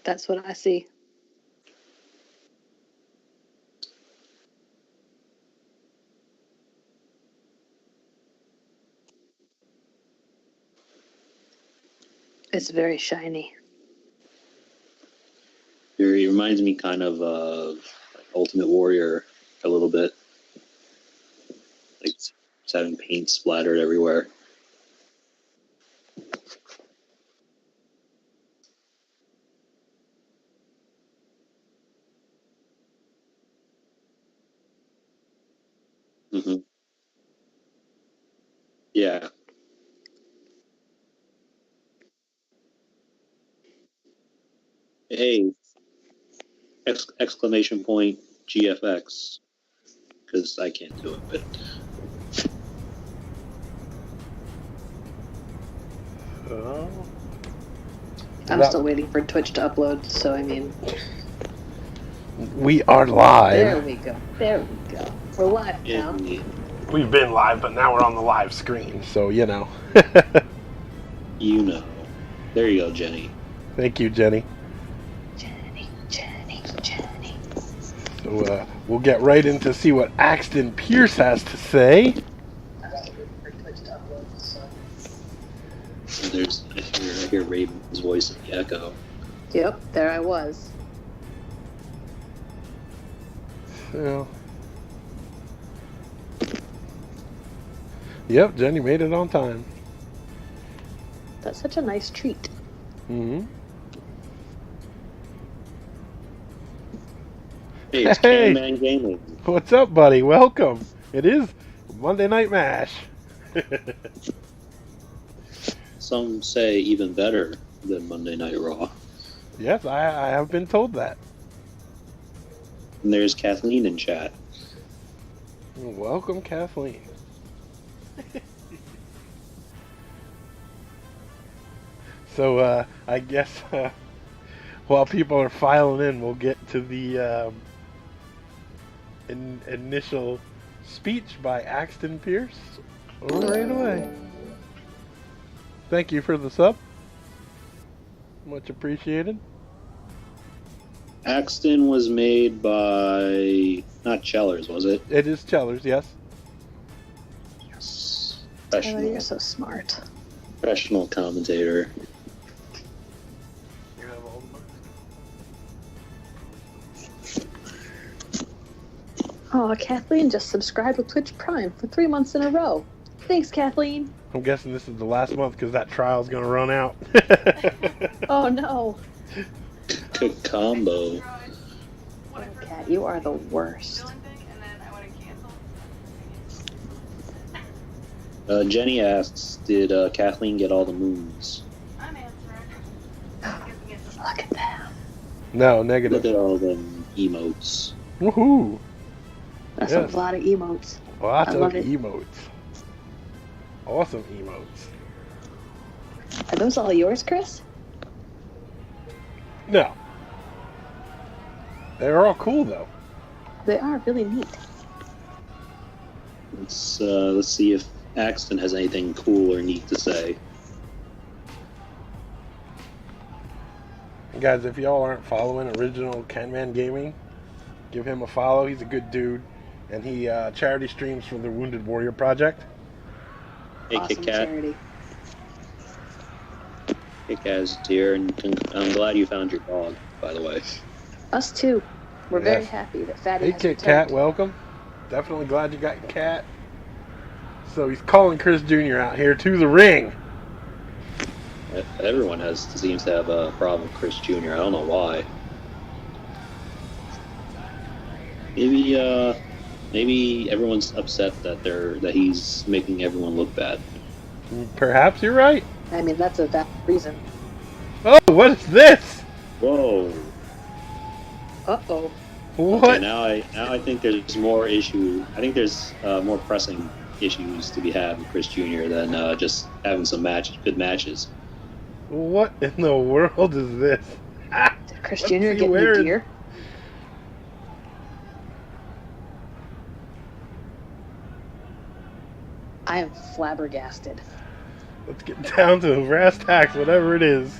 That's what I see. It's very shiny. It reminds me kind of like Ultimate Warrior a little bit. Like it's having paint splattered everywhere. Mm-hmm. Yeah. Hey, exclamation point GFX, because I can't do it. But I'm still waiting for Twitch to upload, so I mean... We are live. There we go. There we go. We're live now. We've been live, but now we're on the live screen, so you know. You know. There you go, Jenny. Thank you, Jenny. Jenny. So we'll get right into see what Axton Pierce has to say. There's I hear Raven's voice in the echo. Yep, there I was. So, yep, Jenny made it on time. That's such a nice treat. Mm-hmm. Hey, it's Hey. Can-Man Gaming. What's up, buddy? Welcome. It is Monday Night Mash. Some say even better than Monday Night Raw. Yes, I have been told that. And there's Kathleen in chat. Welcome, Kathleen. So, I guess while people are filing in, we'll get to the initial speech by Axton Pierce right away. Thank you for the sub. Much appreciated. Axton was made by not Chellers, was it? It is Chellers, yes. Yes. Tyler, you're so smart. Professional commentator. You have all the Oh, Kathleen just subscribed with Twitch Prime for 3 months in a row. Thanks, Kathleen. I'm guessing this is the last month because that trial's going to run out. Oh, no. Good combo. Oh, Kat, you are the worst. Jenny asks, did Kathleen get all the moons? I'm answering. Look at that. No, negative. Look at all them emotes. Woohoo! That's Yes. a lot of emotes. Lots I of love it. emotes. Awesome emotes. Are those all yours, Chris? No. They're all cool, though. They are really neat. Let's see if Axton has anything cool or neat to say. Guys, if y'all aren't following Original Can-Man Gaming, give him a follow. He's a good dude. And he charity streams for the Wounded Warrior Project. Hey, Awesome Kit Kat. charity. Kit Kat is here, and I'm glad you found your dog, by the way. Us too. We're very Yes. happy that Fatty Hey, has Kit returned. Kat, welcome. Definitely glad you got your cat. So he's calling Chris Jr. out here to the ring. Everyone seems to have a problem with Chris Jr. I don't know why. Maybe everyone's upset that he's making everyone look bad. Perhaps you're right. I mean, that's a valid reason. Oh, what is this? Whoa. Uh-oh. What? Okay, now I think there's more issue. I think there's more pressing issues to be had with Chris Jr. than just having some good matches. What in the world is this? Did Chris What's Jr. he get new wearing? gear? I am flabbergasted. Let's get down to brass tacks, whatever it is.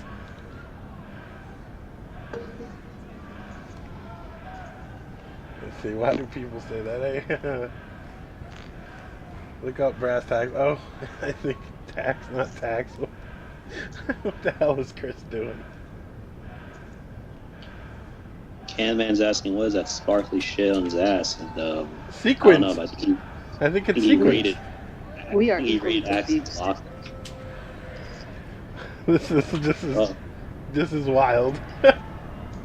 Let's see, why do people say that? Hey, look up brass tacks. Oh, I think tax, not tax. What the hell is Chris doing? Canman's asking, what is that sparkly shit on his ass? And Sequence. I don't know, but I think it's he sequence. rated. We are He equally rated confused. Axon's lock. This is wild.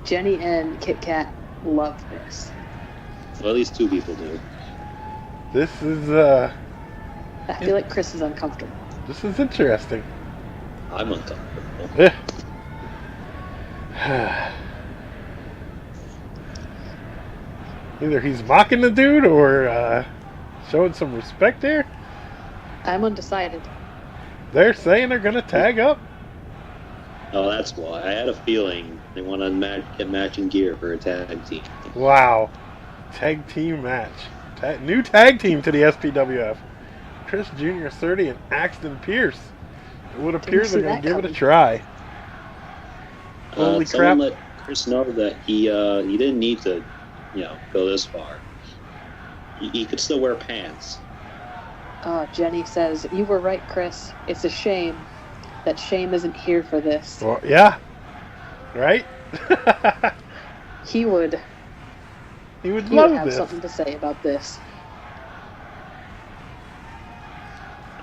Jenny and Kit Kat love this. Well, at least two people do. This is I feel like Chris is uncomfortable. this is interesting. I'm uncomfortable. Either he's mocking the dude or showing some respect here. I'm undecided. They're saying they're gonna tag up. Oh, that's why. I had a feeling they want to get matching gear for a tag team. Wow. Tag team match. New tag team to the SPWF. Chris Jr. 30 and Axton Pierce. It would appear see they're going to that give it a coming. try. Holy Someone crap. let Chris know that he didn't need to, go this far. He could still wear pants. Jenny says, "You were right, Chris. It's a shame that Shame isn't here for this. Well, yeah. Right? He would love have this. something to say about this."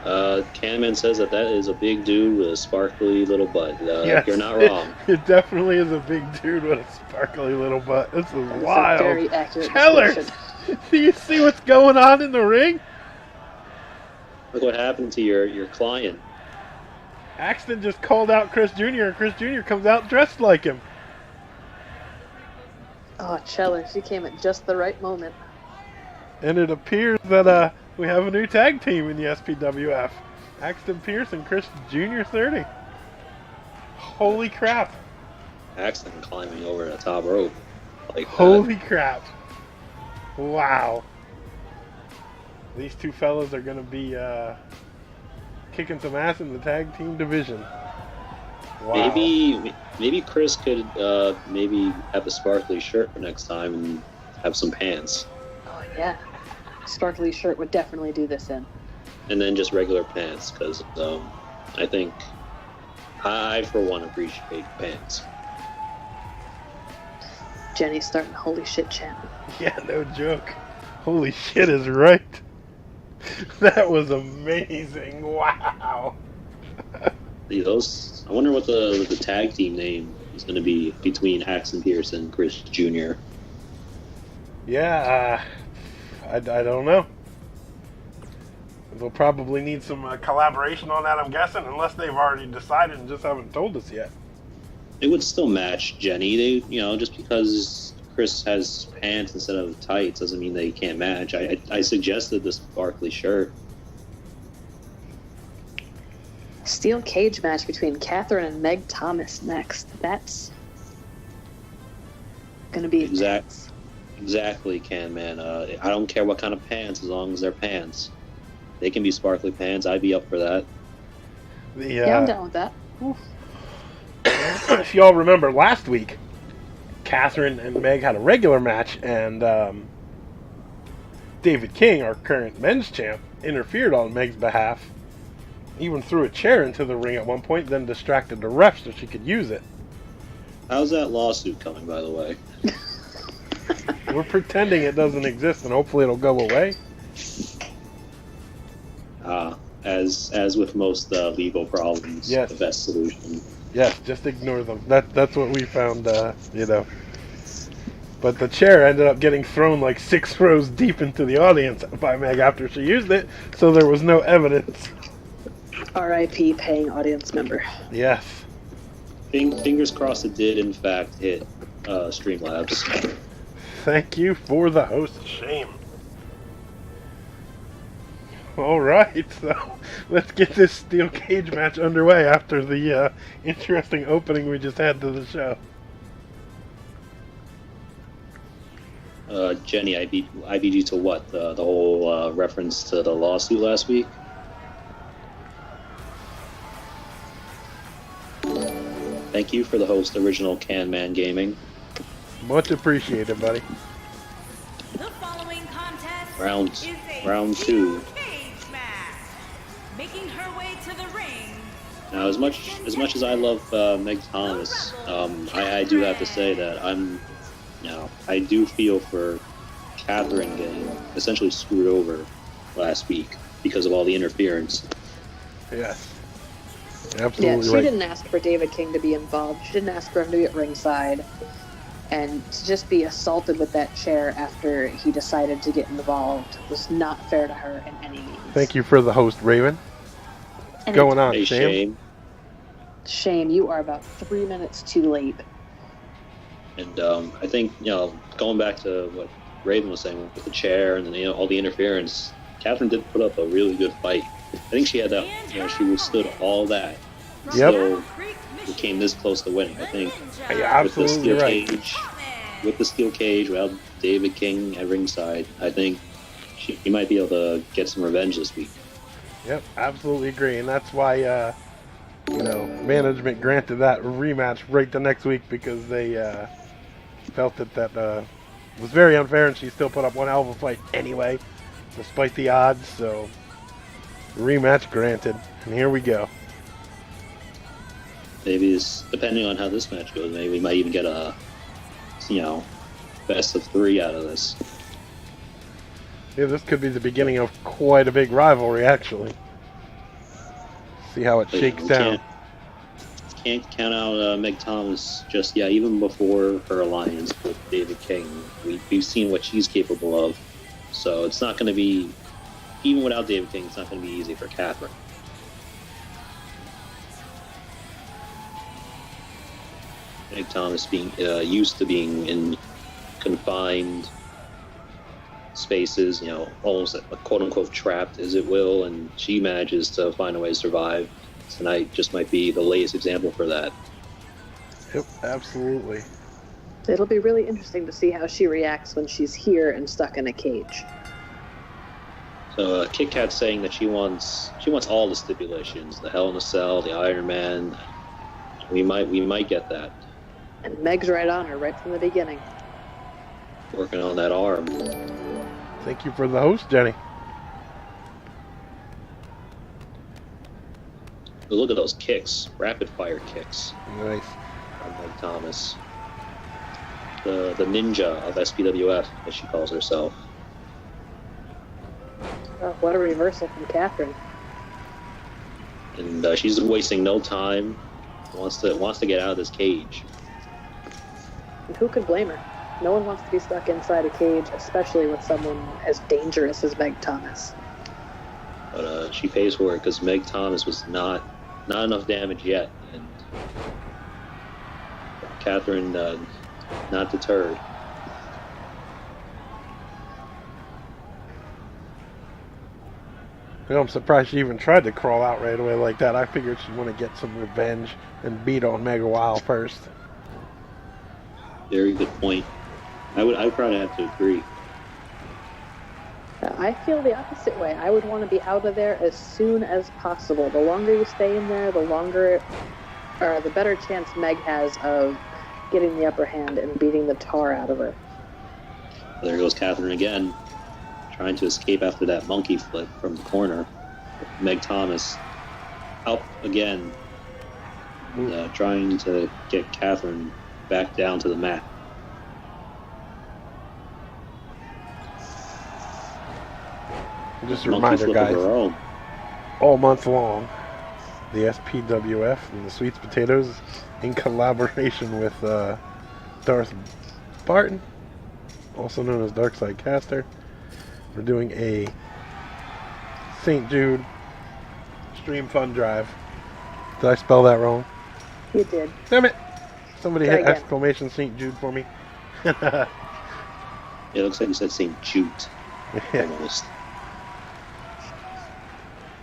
Canman says that is a big dude with a sparkly little butt. Yes, You're not wrong. It definitely is a big dude with a sparkly little butt. This is That is wild. a very accurate Chellers! description. Do you see what's going on in the ring? Look what happened to your client. Axton just called out Chris Jr. and Chris Jr. comes out dressed like him. Oh, Cheller, she came at just the right moment. And it appears that we have a new tag team in the SPWF. Axton Pierce and Chris Jr. 30. Holy crap. Axton climbing over the top rope. Like Holy crap. Wow. These two fellas are going to be kicking some ass in the tag team division. Wow. Maybe Chris could maybe have a sparkly shirt for next time and have some pants. Oh, yeah. Sparkly shirt would definitely do this in. And then just regular pants, because I think I, for one, appreciate pants. Jenny's starting a holy shit chant. Yeah, no joke. Holy shit is right. That was amazing. Wow. I wonder what the tag team name is going to be between Axton Pierce and Chris Jr. Yeah, I don't know. They'll probably need some collaboration on that, I'm guessing, unless they've already decided and just haven't told us yet. It would still match Jenny. They, just because Chris has pants instead of tights doesn't mean they can't match. I suggested this sparkly shirt. Steel cage match between Catherine and Meg Thomas next. That's gonna be intense. Exactly, man. I don't care what kind of pants, as long as they're pants. They can be sparkly pants. I'd be up for that. Yeah, I'm down with that. Oof. If y'all remember last week, Catherine and Meg had a regular match, and David King, our current men's champ, interfered on Meg's behalf. Even threw a chair into the ring at one point, then distracted the ref so she could use it. How's that lawsuit coming, by the way? We're pretending it doesn't exist, and hopefully it'll go away. As with most legal problems, Yes. The best solution. Yes, just ignore them. That's what we found, But the chair ended up getting thrown like 6 rows deep into the audience by Meg after she used it, so there was no evidence. R.I.P. paying audience member. Yes. Fingers crossed it did, in fact, hit Streamlabs. Thank you for the host shame. Alright, so let's get this steel cage match underway after the interesting opening we just had to the show. Jenny, I beat you to what? The whole reference to the lawsuit last week? Thank you for the host, Original Can Man Gaming. Much appreciated, buddy. The following contest Round is a round steel 2. cage match. Making her way to the ring. Now, as much as I love Meg Thomas, I do have to say that I do feel for Catherine getting essentially screwed over last week because of all the interference. Yes. Yeah, Absolutely she right. didn't ask for David King to be involved. She didn't ask for him to be at ringside. And to just be assaulted with that chair after he decided to get involved was not fair to her in any means. Thank you for the host, Raven. And Going on, Hey, Sam? shame. Shame, you are about 3 minutes too late. And I think, going back to what Raven was saying with the chair and then, all the interference, Catherine did put up a really good fight. I think she had that, she withstood all that. Yep. Still came this close to winning. I think You're with the absolutely steel right. cage, without David King at ringside, I think she might be able to get some revenge this week. Yep, absolutely agree. And that's why, management granted that rematch right the next week because they felt that was very unfair, and she still put up one hell of a fight anyway, despite the odds. So, rematch granted. And here we go. Maybe depending on how this match goes, maybe we might even get a, best of 3 out of this. Yeah, this could be the beginning of quite a big rivalry, actually. See how it But, shakes we down. Can't count out Meg Thomas just yet. Even before her alliance with David King, we've seen what she's capable of. So it's not going to be, even without David King, it's not going to be easy for Catherine. Meg Thomas being used to being in confined spaces, almost quote-unquote trapped, as it will, and she manages to find a way to survive. Tonight just might be the latest example for that. Yep, absolutely. It'll be really interesting to see how she reacts when she's here and stuck in a cage. So Kit Kat's saying that she wants all the stipulations: the Hell in a Cell, the Iron Man. We might get that. And Meg's right on her right from the beginning. Working on that arm. Thank you for the host, Jenny. But look at those kicks, rapid fire kicks Nice. from Meg Thomas. The ninja of SPWF, as she calls herself. Oh, what a reversal from Catherine. And she's wasting no time. Wants to get out of this cage. And who could blame her? No one wants to be stuck inside a cage, especially with someone as dangerous as Meg Thomas. But she pays for it because Meg Thomas was not enough damage yet, and Catherine not deterred. I'm surprised she even tried to crawl out right away like that. I figured she'd want to get some revenge and beat on Meg a while first. Very good point. I would probably have to agree. I feel the opposite way. I would want to be out of there as soon as possible. The longer you stay in there, the better chance Meg has of getting the upper hand and beating the tar out of her. There goes Catherine again, trying to escape after that monkey flip from the corner. Meg Thomas out again, trying to get Catherine back down to the mat. Just a Monkey reminder, flip of guys, her own. all month long, the SPWF and the Sweets Potatoes, in collaboration with Darth Barton, also known as Darkside Caster, we're doing a St. Jude Stream Fund Drive. Did I spell that wrong? You did. Damn it! Somebody Try hit again. exclamation St. Jude for me. It looks like you said St. Jude, almost.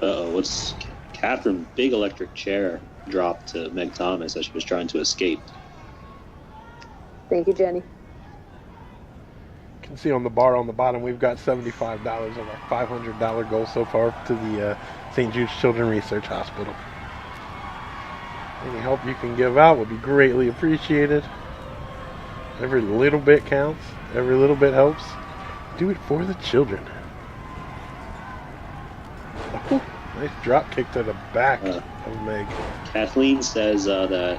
What's Catherine? Big electric chair dropped to Meg Thomas as she was trying to escape. Thank you, Jenny. You can see on the bar on the bottom, we've got $75 of our $500 goal so far to the St. Jude's Children's Research Hospital. Any help you can give out would be greatly appreciated. Every little bit counts. Every little bit helps. Do it for the children. Oh, nice drop kick to the back of Meg. Kathleen says that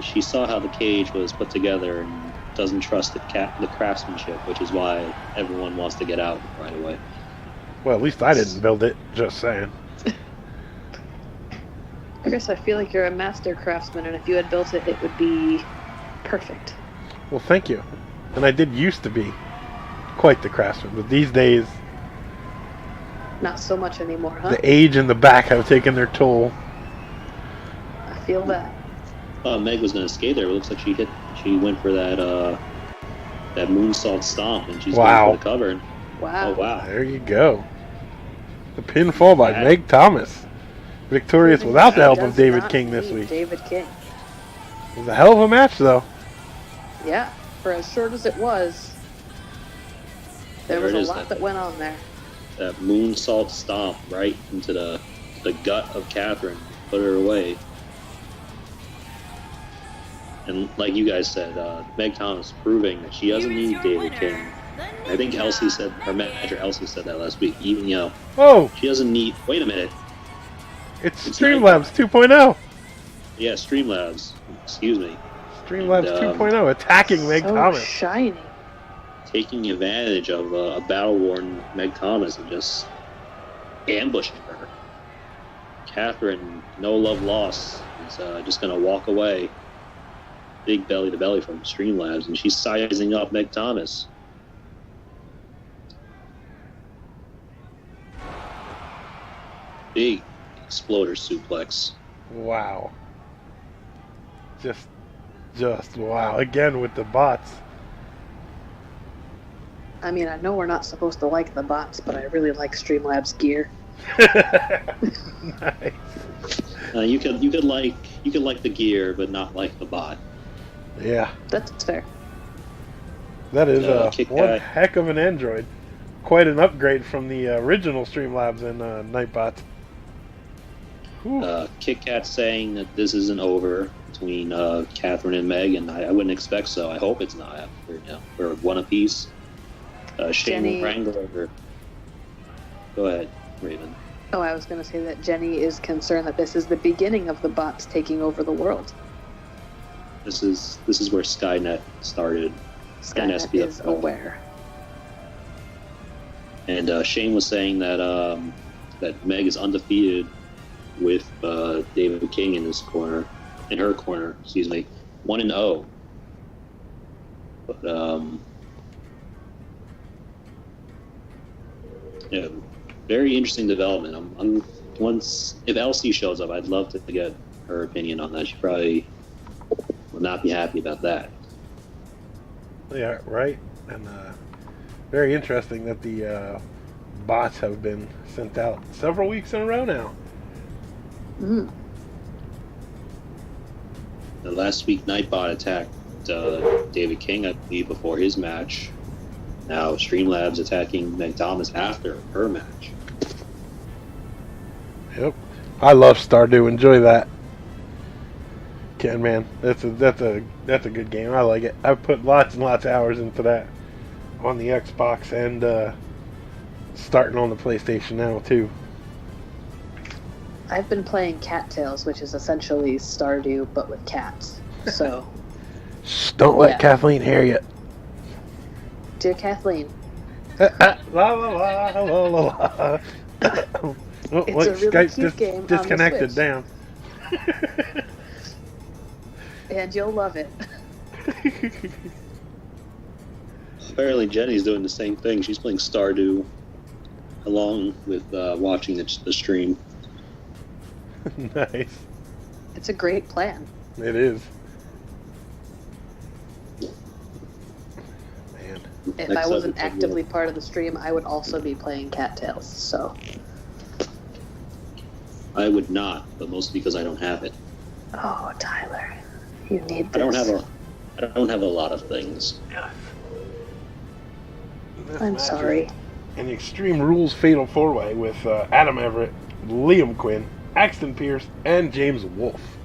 she saw how the cage was put together and doesn't trust the craftsmanship, which is why everyone wants to get out right away. Well, at least I didn't build it. Just saying. I guess I feel like you're a master craftsman, and if you had built it, it would be perfect. Well, thank you. And I did used to be quite the craftsman, but these days, Not so much anymore, huh? the age and the back have taken their toll. I feel that. Meg was going to skate there. It looks like she went for that moonsault stomp, and she's going for the cover. Wow. Oh, wow. There you go. The pinfall by Meg Thomas. Victorious without the help of David King this week. David King. It was a hell of a match, though. Yeah, for as short as it was, there was a lot that went on there. That moonsault stomp right into the gut of Catherine, put her away. And like you guys said, Meg Thomas proving that she doesn't need David King. I think Elsie said, her manager Elsie said that last week. Even, she doesn't need. Wait a minute. It's Streamlabs 2.0. Yeah, Streamlabs. Excuse me. Streamlabs 2.0 attacking Meg Thomas. Shiny. Taking advantage of a battle-worn Meg Thomas and just ambushing her. Catherine, no love lost, is just going to walk away. Big belly-to-belly from Streamlabs, and she's sizing up Meg Thomas. Big exploder suplex. Wow. Just wow. Again with the bots. I mean, I know we're not supposed to like the bots, but I really like Streamlabs gear. Nice. You could like the gear, but not like the bot. Yeah. That's fair. That is one heck of an android. Quite an upgrade from the original Streamlabs and Nightbot. Kit Kat saying that this isn't over between Catherine and Meg, and I wouldn't expect so. I hope it's not. We're one apiece. Shane Wrangler. Go ahead, Raven. Oh, I was going to say that Jenny is concerned that this is the beginning of the bots taking over the world. This is where Skynet started. Skynet SPWF. is aware. And Shane was saying that that Meg is undefeated with David King in her corner, excuse me, 1-0. But yeah, very interesting development. If Elsie shows up, I'd love to get her opinion on that. She probably will not be happy about that. Yeah, right. And very interesting that the bots have been sent out several weeks in a row now. Mm. The last week, Nightbot attacked David King, I believe, before his match. Now Streamlabs attacking Meg Thomas after her match. Yep, I love Stardew. Enjoy that, Ken. Man, that's a good game. I like it. I've put lots and lots of hours into that on the Xbox and starting on the PlayStation now too. I've been playing Cattails, which is essentially Stardew but with cats. So. Shh, don't let Kathleen hear you. Dear Kathleen. La la la la la la. Oh, It's look, a really Skype's cute game disconnected. on the Damn. And you'll love it. Apparently Jenny's doing the same thing. She's playing Stardew along with watching the stream. Nice. It's a great plan. It is. Man. If Next I wasn't up, actively part of the stream, I would also be playing Cattails, so. I would not, but mostly because I don't have it. Oh, Tyler. You need this. I don't have a lot of things. I'm sorry. An Extreme Rules Fatal 4-Way with Adam Everett, Liam Quinn, Axton Pierce, and James Wolfe.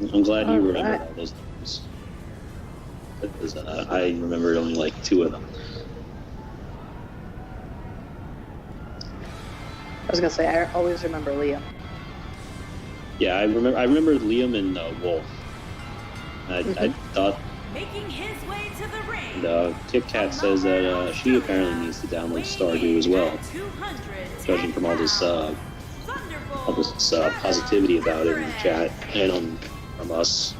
I'm glad you remembered Alright. all those names. Because I remembered only like 2 of them. I was gonna say I always remember Liam. Yeah, I remember Liam and Wolf. I thought. Making his way to the ring. And Kit Kat says that she apparently needs to download Stardew as well, judging from all this positivity about it in the chat and from us.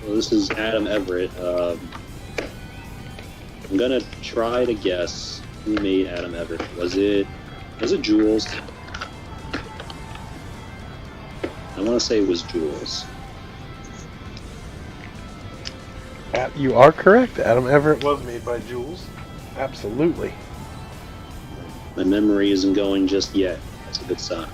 Well, this is Adam Everett. I'm gonna try to guess who made Adam Everett. Was it Jules? I want to say it was Jules. You are correct. Adam Everett was made by Jules. Absolutely. My memory isn't going just yet. That's a good sign.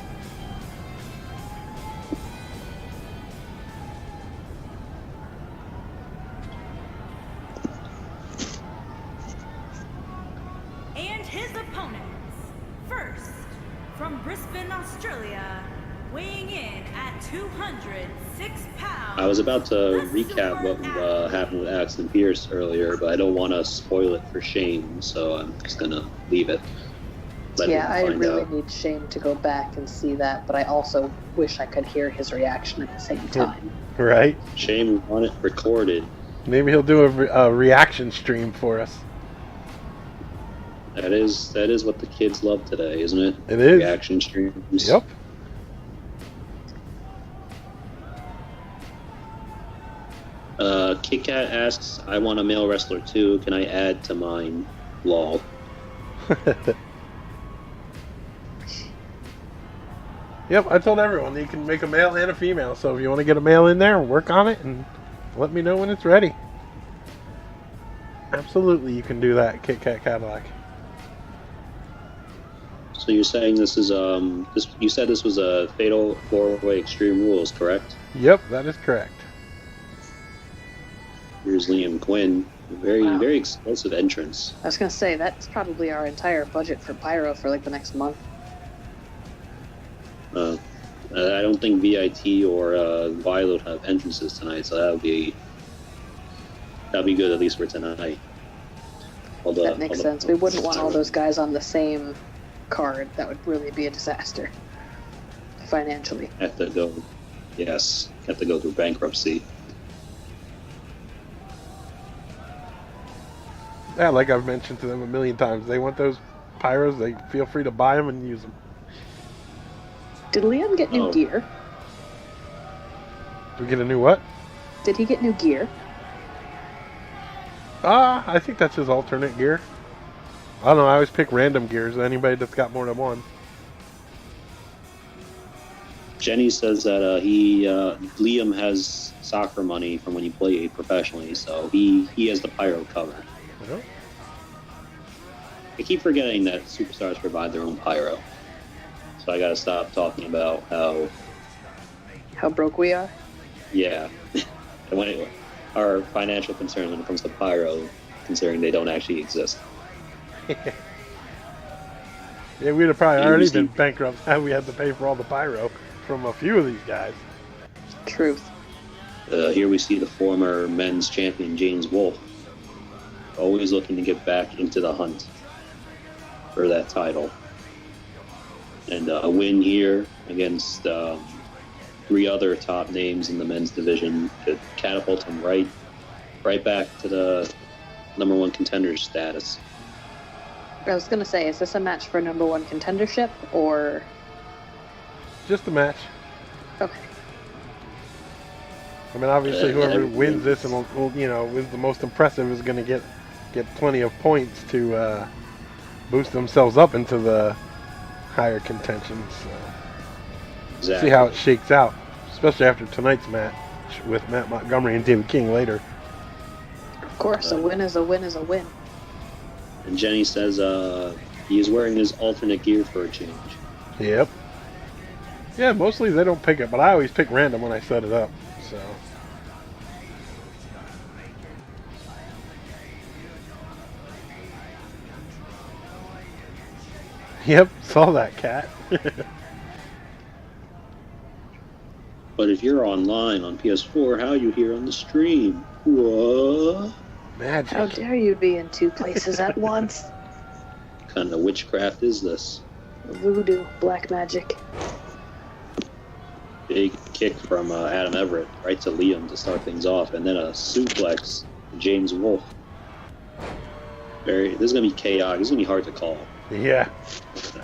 And his opponents. First, from Brisbane, Australia, weighing in at 206 pounds. I was about to recap what happened with Axton Pierce earlier, but I don't want to spoil it for Shane, so I'm just gonna leave it. Yeah, I really need Shane to go back and see that, but I also wish I could hear his reaction at the same time. Right? Shane, we want it recorded. Maybe he'll do a reaction stream for us. That is what the kids love today, isn't it? It is. Reaction streams. Yep. Kit Kat asks, I want a male wrestler too. Can I add to mine? Lol. Yep, I told everyone you can make a male and a female, so if you want to get a male in there, work on it and let me know when it's ready. Absolutely, you can do that, Kit Kat Cadillac. So you're saying this is you said this was a Fatal 4-Way Extreme Rules, correct? Yep, that is correct. Here's Liam Quinn. Very explosive entrance. I was gonna say, that's probably our entire budget for Pyro for like the next month. I don't think VIT or Violet have entrances tonight, so that'll be good at least for tonight. That makes sense. We wouldn't want all those guys on the same card. That would really be a disaster financially. Have to go through bankruptcy. Yeah, like I've mentioned to them a million times, they want those pyros, they feel free to buy them and use them. Did Liam get new gear? Do we get a new what? Did he get new gear? I think that's his alternate gear. I don't know, I always pick random gears, anybody that's got more than one. Jenny says that Liam has soccer money from when he played professionally, so he has the pyro cover. Yeah. I keep forgetting that superstars provide their own pyro, so I gotta stop talking about how broke we are. Yeah, and our financial concerns when it comes to pyro, considering they don't actually exist. Yeah, we'd have probably already been bankrupt had we had to pay for all the pyro from a few of these guys. Truth. Here we see the former men's champion James Wolfe, always looking to get back into the hunt for that title. And a win here against 3 other top names in the men's division to catapult him right back to the #1 contender status. I was gonna say, is this a match for #1 contendership or Just a match. okay? I mean, obviously, whoever wins this and wins the most impressive is going to get plenty of points to boost themselves up into the higher contention. So Exactly. see how it shakes out, especially after tonight's match with Matt Montgomery and David King later. Of course, a win is a win is a win. And Jenny says he is wearing his alternate gear for a change. Yep. Yeah, mostly they don't pick it, but I always pick random when I set it up. So. Yep, saw that cat. But if you're online on PS4, how are you here on the stream? What Magic. How dare you be in two places at once? kind of witchcraft is this? Voodoo, black magic. Big kick from Adam Everett right to Liam to start things off, and then a suplex to James Wolfe. This is gonna be chaotic. This is gonna be hard to call. Yeah,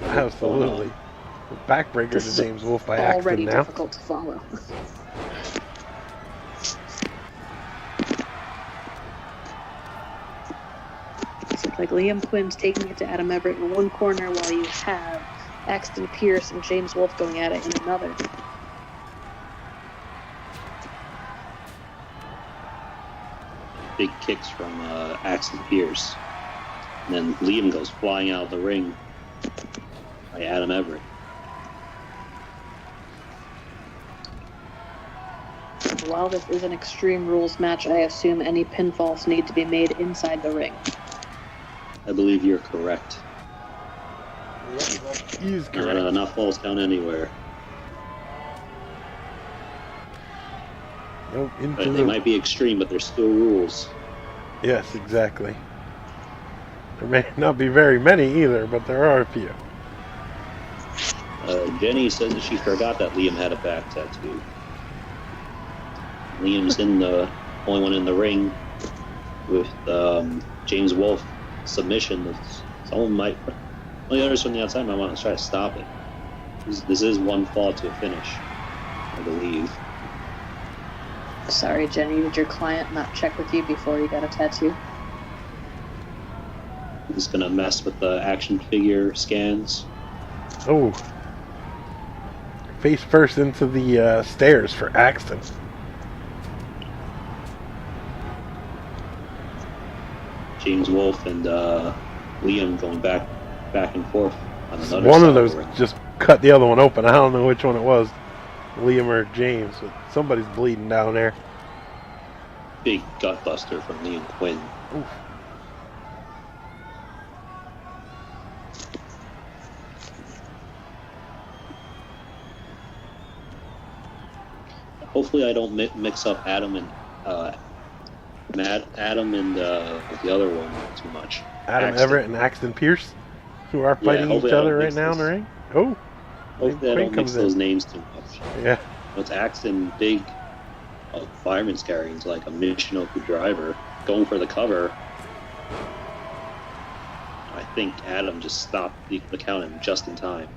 absolutely. Backbreaker This to is James Wolfe by already accident now. difficult to follow. So it's like Liam Quinn's taking it to Adam Everett in one corner while you have Axton Pierce and James Wolfe going at it in another. Big kicks from Axton Pierce. And then Liam goes flying out of the ring by Adam Everett. While this is an Extreme Rules match, I assume any pinfalls need to be made inside the ring. I believe you're correct. He's correct. Not falls down anywhere. Nope, into But they might be extreme, but there's still rules. Yes, exactly. There may not be very many either, but there are a few. Jenny says that she forgot that Liam had a back tattoo. Liam's the only one in the ring with James Wolfe submission. Someone might, only others from the outside might want to try to stop it. This is one fall to a finish, I believe. Sorry, Jenny, did your client not check with you before you got a tattoo? He's gonna mess with the action figure scans. Oh. Face first into the stairs for Axton. James Wolfe and Liam going back and forth on another One side of those the ring. just cut the other one open. I don't know which one it was, Liam or James, but somebody's bleeding down there. Big gut buster from Liam Quinn. Oof. Hopefully, I don't mix up Adam and the other one too much. Adam Axton. Everett and Axton Pierce, who are fighting each hopefully I other don't right mix now in the this. ring. Oh, Hopefully, I Quinn don't mix comes in. those names too much. Yeah, It's Axton, big fireman's carrying. He's like a Michinoku driver going for the cover. I think Adam just stopped the count in just in time.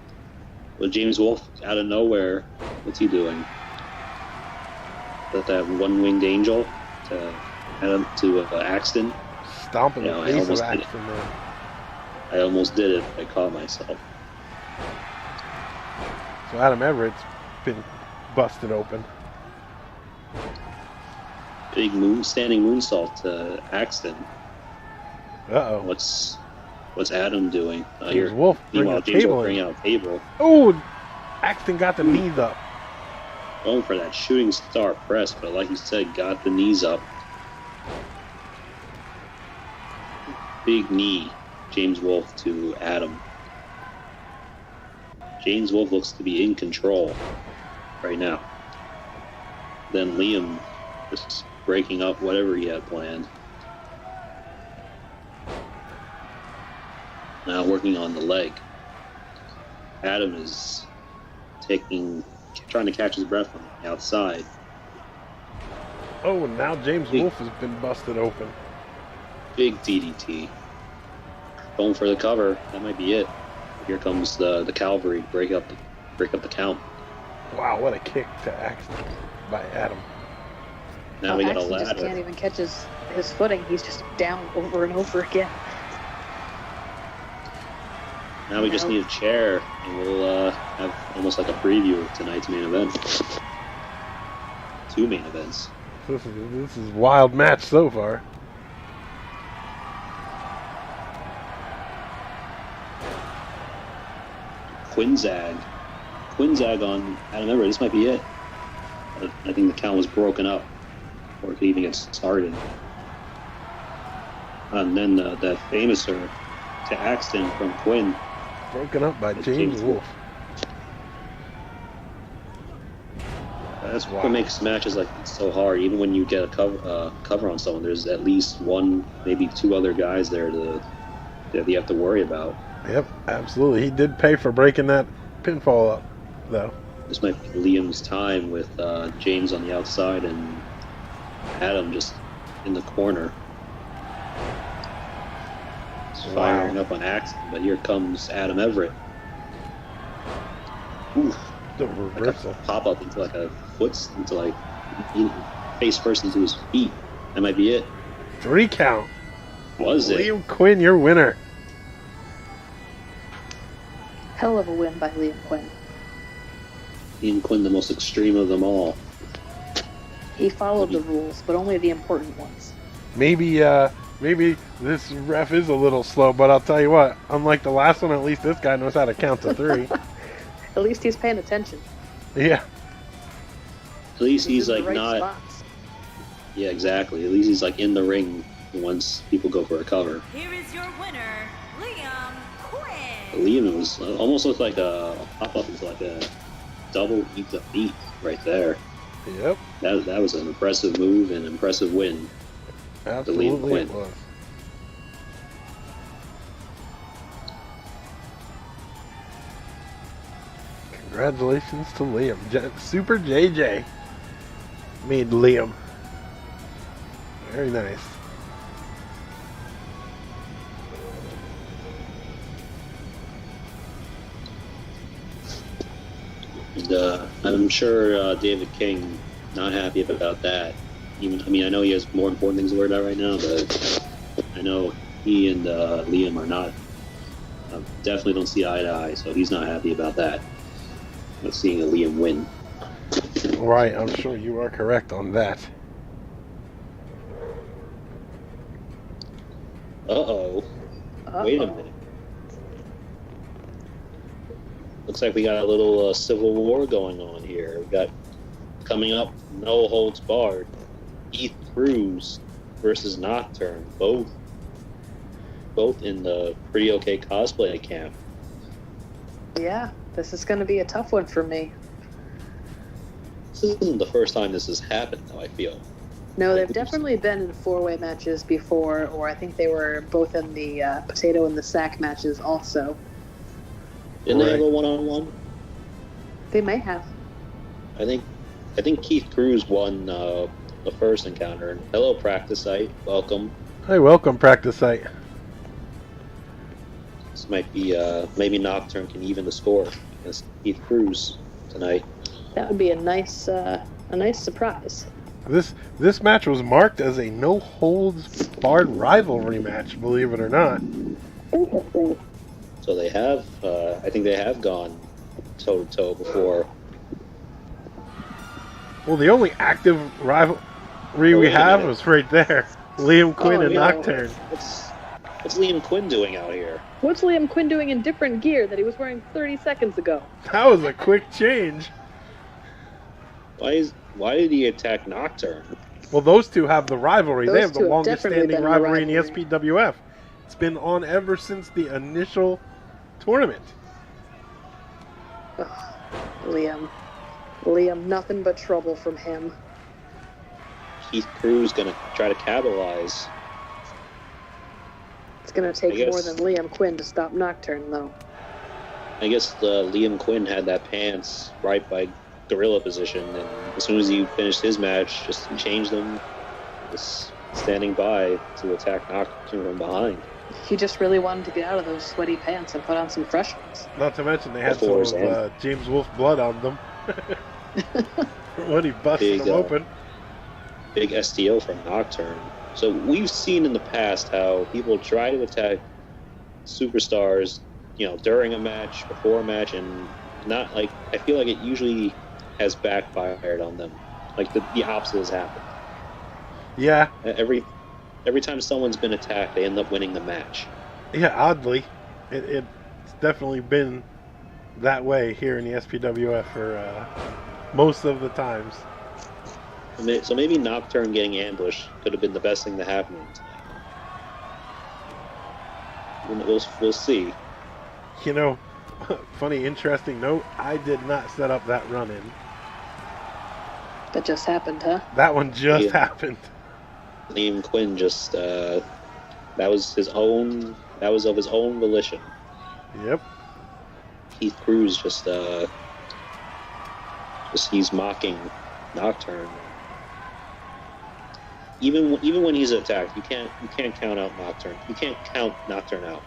But James Wolfe, out of nowhere, what's he doing? That one-winged angel to Adam to Axton. stomping Yeah, the I face of almost did it. Axton there. I almost did it. I caught myself. So Adam Everett's been busted open. Big standing moonsault to Axton. Uh-oh. What's Adam doing? James Wolfe bringing Meanwhile, a James table Wolfe in. bringing out a table. Oh, Axton got the knees up. Going for that shooting star press, but like you said, got the knees up. Big knee, James Wolfe to Adam. James Wolfe looks to be in control right now. Then Liam just breaking up whatever he had planned. Now working on the leg. Adam is trying to catch his breath on the outside. Oh, and now James Wolfe has been busted open. Big DDT. Going for the cover. That might be it. Here comes the cavalry. Break up the count. Wow, what a kick to Axton by Adam. Now we got a Axton just ladder. can't even catch his footing. He's just down over and over again. Now we just need a chair, and we'll have almost like a preview of tonight's main event. 2 main events. This is a wild match so far. Quinzag on Adam Everett. This might be it. I think the count was broken up before it could even get started. And then that famouser to Axton from Quinn. Broken up by James Wolfe. That's what makes matches like this so hard. Even when you get a cover on someone, there's at least one, maybe two other guys there that you have to worry about. Yep, absolutely. He did pay for breaking that pinfall up, though. This might be Liam's time with James on the outside and Adam just in the corner. He's firing up on accident, but here comes Adam Everett. Oof. The reversal. Like pop up into like a into like face first into his feet. That might be it. 3 count. Was it? Liam Quinn, your winner. Hell of a win by Liam Quinn. Liam Quinn, the most extreme of them all. He followed the rules, but only the important ones. Maybe this ref is a little slow, but I'll tell you what, unlike the last one, at least this guy knows how to count to 3. At least he's paying attention. Yeah. At least he's in like the right not. spots. Yeah, exactly. At least he's like in the ring once people go for a cover. Here is your winner, Liam Quinn. Liam was almost looked like a pop up into like a double beat right there. Yep. That was an impressive move and impressive win. Absolutely it was. Congratulations to Liam. Super JJ made Liam. Very nice. And I'm sure David King not happy about that. Even, I mean, I know he has more important things to worry about right now, but I know he and Liam are not. Definitely don't see eye to eye, so he's not happy about that. Not seeing a Liam win. Right, I'm sure you are correct on that. Uh-oh. Wait a minute. Looks like we got a little civil war going on here. We got coming up, no holds barred. Keith Cruz versus Nocturne, both in the Pretty Okay Cosplay camp. Yeah, this is going to be a tough one for me. This isn't the first time this has happened, though, I feel. No, they've definitely been in 4-way matches before, or I think they were both in the potato and the sack matches also. Didn't they have a one-on-one? They may have. I think Keith Cruz won the first encounter. Hello, Practice Site. Welcome. Hey, welcome, Practice Site. This might be maybe Nocturne can even the score against Keith Cruz tonight. That would be a nice surprise. This match was marked as a no holds barred rivalry match, believe it or not. Interesting. So they have, I think they have gone toe to toe before. Well, the only active rivalry we have is right there. Liam Quinn and Nocturne. What's Liam Quinn doing out here? What's Liam Quinn doing in different gear that he was wearing 30 seconds ago? That was a quick change. Why did he attack Nocturne? Well, those two have the rivalry. Those they have two the have longest definitely standing been the rivalry in the rivalry. SPWF. It's been on ever since the initial tournament. Ugh, Liam, nothing but trouble from him. Keith Cruz gonna try to capitalize. It's going to take I guess- more than Liam Quinn to stop Nocturne, though. I guess Liam Quinn had that pants right by gorilla position, and as soon as he finished his match, just changed them, just standing by to attack Nocturne from behind. He just really wanted to get out of those sweaty pants and put on some fresh ones. Not to mention they had some Before of his end. James Wolfe blood on them. When he busted Big, them open. Big STO from Nocturne. So we've seen in the past how people try to attack superstars, during a match, before a match, and not like, I feel like it usually has backfired on them. Like the opposite has happened. Yeah. Every time someone's been attacked, they end up winning the match. Yeah, oddly. It's definitely been that way here in the SPWF for most of the times. So maybe Nocturne getting ambushed could have been the best thing to happen tonight. We'll see. You know, funny, interesting note, I did not set up that run-in. That just happened, huh? That one just Yeah. happened. Liam Quinn just that was of his own volition. Yep. Keith Cruz just he's mocking Nocturne. Even when he's attacked, you can't count out Nocturne. You can't count Nocturne out.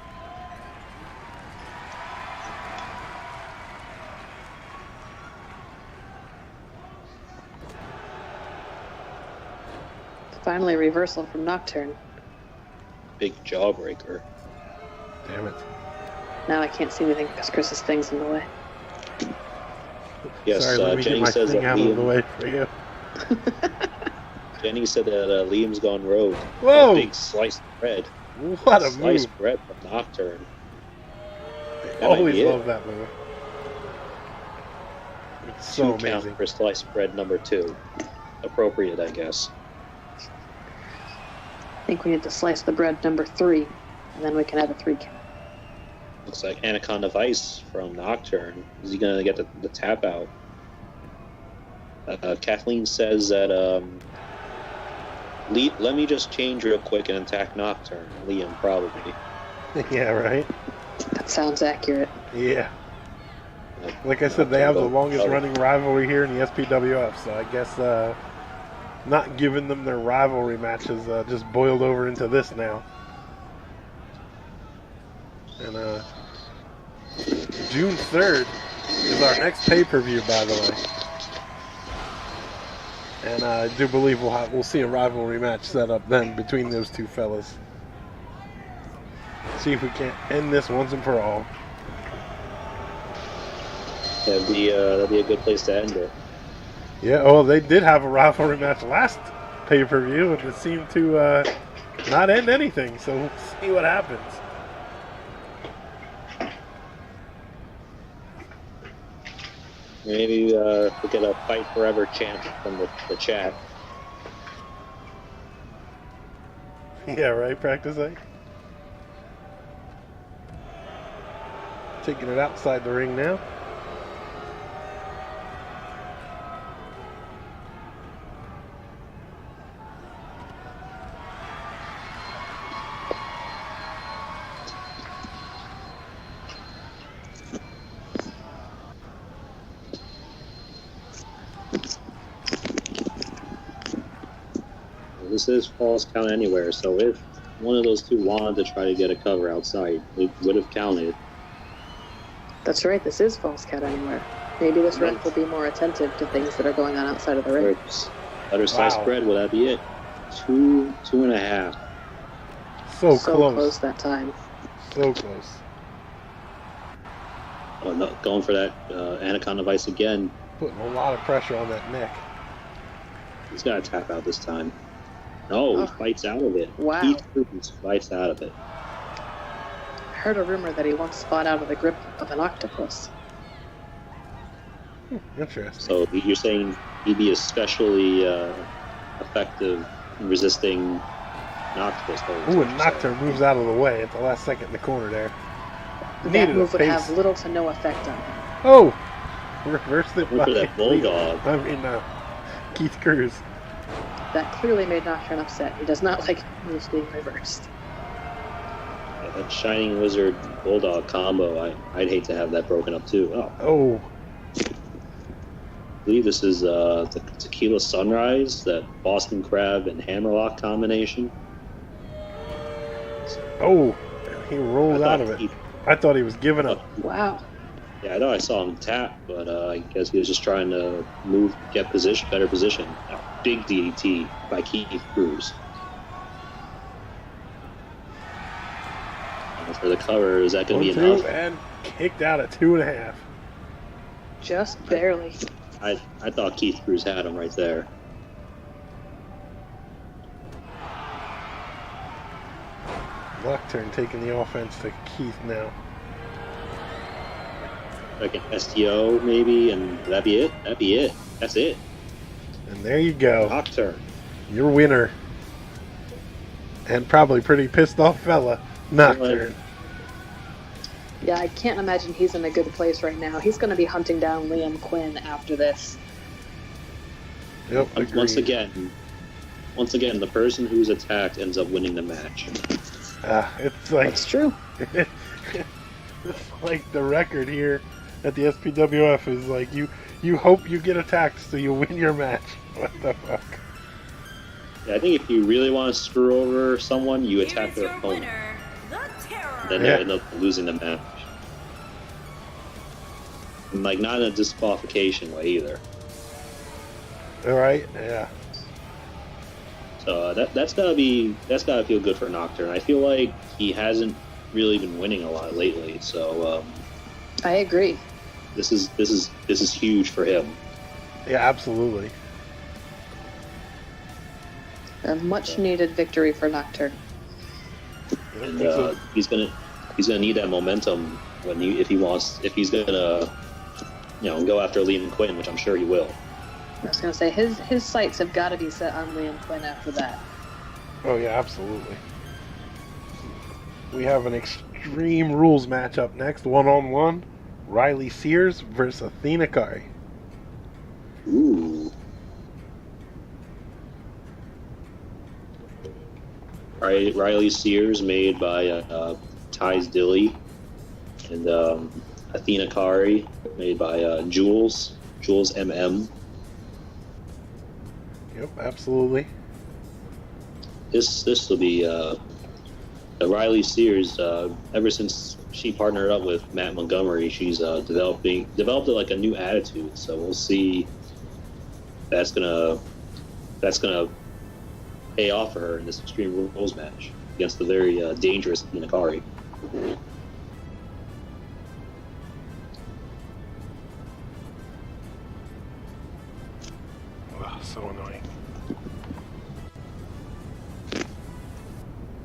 Finally, reversal from Nocturne. Big jawbreaker. Damn it. Now I can't see anything because Chris's thing's in the way. Yes, Sorry, let me Jenny get my says thing that out of the way for you. Jenny said that Liam's gone rogue. Whoa! A big sliced bread. What a Sliced move. bread from Nocturne. I always might be it. love that move. It's so 2 count amazing. for sliced bread number 2. Appropriate, I guess. I think we need to slice the bread number 3, and then we can add a 3 count. Looks like Anaconda Vice from Nocturne. Is he going to get the tap out? Kathleen says that, let me just change real quick and attack Nocturne. Liam, probably. Yeah, right? That sounds accurate. Yeah. Like I said, they have the longest Oh. running rivalry here in the SPWF, so I guess not giving them their rivalry matches just boiled over into this now. And June 3rd is our next pay-per-view, by the way. And I do believe we'll see a rivalry match set up then between those two fellas. See if we can't end this once and for all. That'd be a good place to end it. Yeah, well, they did have a rivalry match last pay-per-view, and it seemed to not end anything, so we'll see what happens. Maybe we'll get a Fight Forever chant from the chat. Yeah, right, practicing. Taking it outside the ring now. This is Falls Count Anywhere, so if one of those two wanted to try to get a cover outside, it would have counted. That's right, this is False Count Anywhere. Maybe this ref will be more attentive to things that are going on outside of the ring. Butter sliced Wow. bread, will that be it? 2.5. So So close. close that time. So close. Oh, no, going for that Anaconda Vice again. Putting a lot of pressure on that neck. He's got to tap out this time. No, Oh. he fights out of it. Wow. Keith Cruz fights out of it. I heard a rumor that he once fought out of the grip of an octopus. Interesting. So you're saying he'd be especially effective in resisting Nocturne holds. Ooh, and Nocturne moves out of the way at the last second in the corner there. That Needed a move would have face. little to no effect on him. Oh! Reversed it Look by for that bulldog. Keith Cruz. That clearly made Nocturne upset. He does not like moves being reversed. That Shining Wizard Bulldog combo, I'd hate to have that broken up too. Oh, Oh, I believe this is the Tequila Sunrise, that Boston Crab and Hammerlock combination. oh! He rolls I out thought of it. he- I thought he was giving up. Wow. Yeah, I know I saw him tap, but I guess he was just trying to get better position. A big DDT by Keith Cruz. And for the cover, is that going to 1, be 2, enough? and kicked out at 2.5. Just barely. I thought Keith Cruz had him right there. Nocturne taking the offense to Keith now. Like an STO maybe, and that'd be it. That'd be it. That's it. And there you go. Nocturne. Your winner. And probably pretty pissed off fella, Nocturne. Yeah, I can't imagine he's in a good place right now. He's going to be hunting down Liam Quinn after this. Yep, agreed. Once again, the person who's attacked ends up winning the match. It's like That's true. it's like the record here at the SPWF is like you hope you get attacked so you win your match. What the fuck? Yeah, I think if you really want to screw over someone, you attack Here's their your opponent. winner, the Terror. Then they end up losing the match. And, like, not in a disqualification way either. All right, yeah. So that's gotta feel good for Nocturne. I feel like he hasn't really been winning a lot lately. So I agree. this is huge for him. Yeah, absolutely. A much-needed victory for Nocturne. And he's gonna need that momentum if he's gonna go after Liam Quinn, which I'm sure he will. I was going to say, his sights have got to be set on Liam Quinn after that. Oh yeah, absolutely. We have an Extreme Rules match up next, 1-on-1. Riley Sears versus Athena Kari. Ooh. Riley Sears made by Ty's Dilly, and Athena Kari made by Jules MM. Yep, absolutely. This will be Riley Sears. Ever since she partnered up with Matt Montgomery, she's developed like a new attitude. So we'll see. That's gonna pay off for her in this Extreme Rules match against the very dangerous Athena Kari. Ugh, so annoying.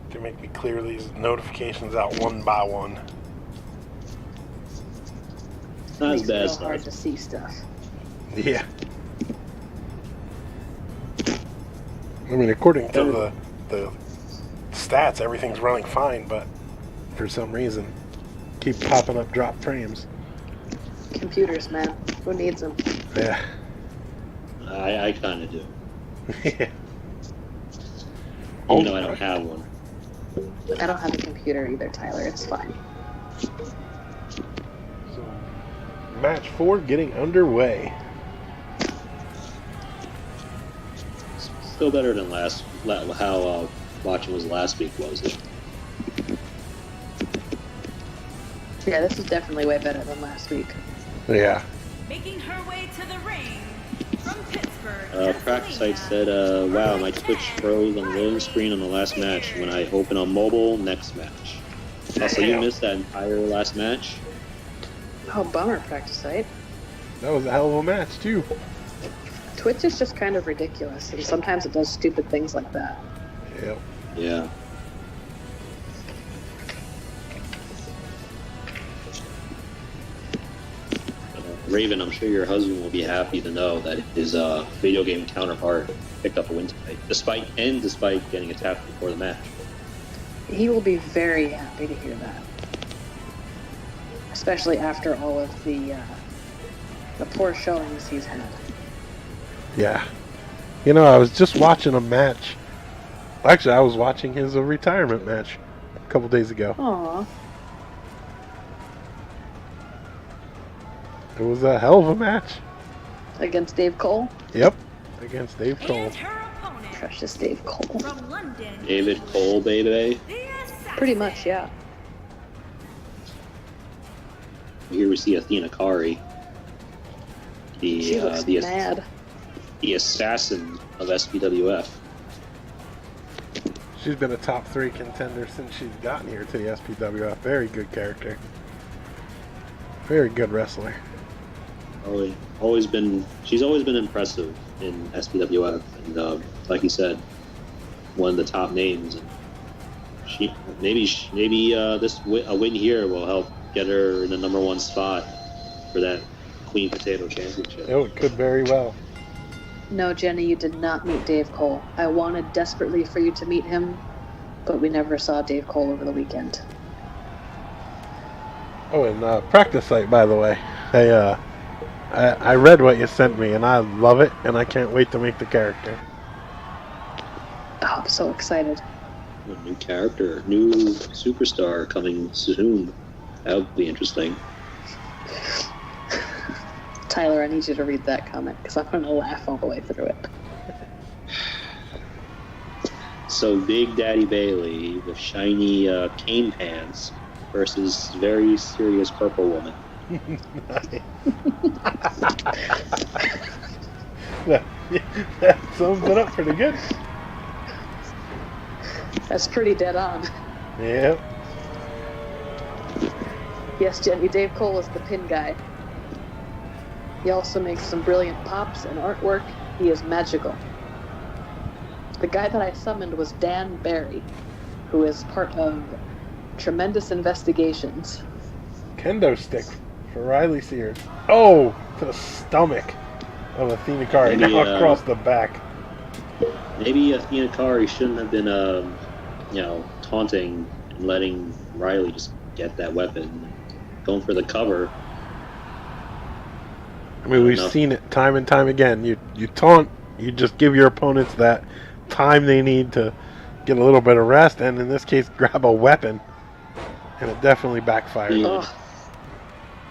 Can make me clear these notifications out one by one. Not as Makes it bad real as hard to see stuff. Yeah. I mean, according to the stats, everything's running fine, but for some reason, keep popping up drop frames. Computers, man. Who needs them? Yeah. I kind of do. Yeah. Even though I don't have one. I don't have a computer either, Tyler. It's fine. So, match 4 getting underway. Still better than how watching was last week, was it? Yeah, this is definitely way better than last week. Yeah. Making her way to the ring from Pittsburgh. Practice site said, wow, my Twitch froze on the loading screen on the last match. When I open on mobile, next match. Also, you missed that entire last match? Oh, bummer, practice site. That was a hell of a match, too. Twitch is just kind of ridiculous, and sometimes it does stupid things like that. Yep. Yeah. Raven, I'm sure your husband will be happy to know that his video game counterpart picked up a win tonight, despite getting attacked before the match. He will be very happy to hear that. Especially after all of the poor showings he's had. Yeah. You know, I was just watching a match. Actually, I was watching his retirement match a couple days ago. Aww. It was a hell of a match. Against Dave Cole? Yep. Against Dave Cole. And her opponent Precious Dave Cole. from London. David Cole, baby. The Assassin. Pretty much, yeah. Here we see Athena Kari, She looks mad. the assassin of SPWF. She's been a top 3 contender since she's gotten here to the SPWF. Very good character. Very good wrestler. She's always been impressive in SPWF, and like you said, one of the top names. And a win here will help get her in the #1 spot for that Queen Potato Championship. Oh, it could very well. No, Jenny, you did not meet Dave Cole. I wanted desperately for you to meet him, but we never saw Dave Cole over the weekend. Oh, and practice site, by the way. I read what you sent me, and I love it, and I can't wait to make the character. Oh, I'm so excited. A new character, new superstar coming soon. That would be interesting. Tyler, I need you to read that comment because I'm going to laugh all the way through it. So Big Daddy Bailey with shiny cane pants versus very serious purple woman. that sums it up pretty good. That's pretty dead on. Yeah. Yes, Jenny, Dave Cole is the pin guy. He also makes some brilliant pops and artwork. He is magical. The guy that I summoned was Dan Barry, who is part of Tremendous Investigations. Kendo stick for Riley Sears. Oh, to the stomach of Athena Kari. Maybe, Now across the back. Maybe Athena Kari shouldn't have been, taunting and letting Riley just get that weapon, going for the cover. I mean, we've seen it time and time again. You taunt, you just give your opponents that time they need to get a little bit of rest, and in this case, grab a weapon, and it definitely backfired. Yeah.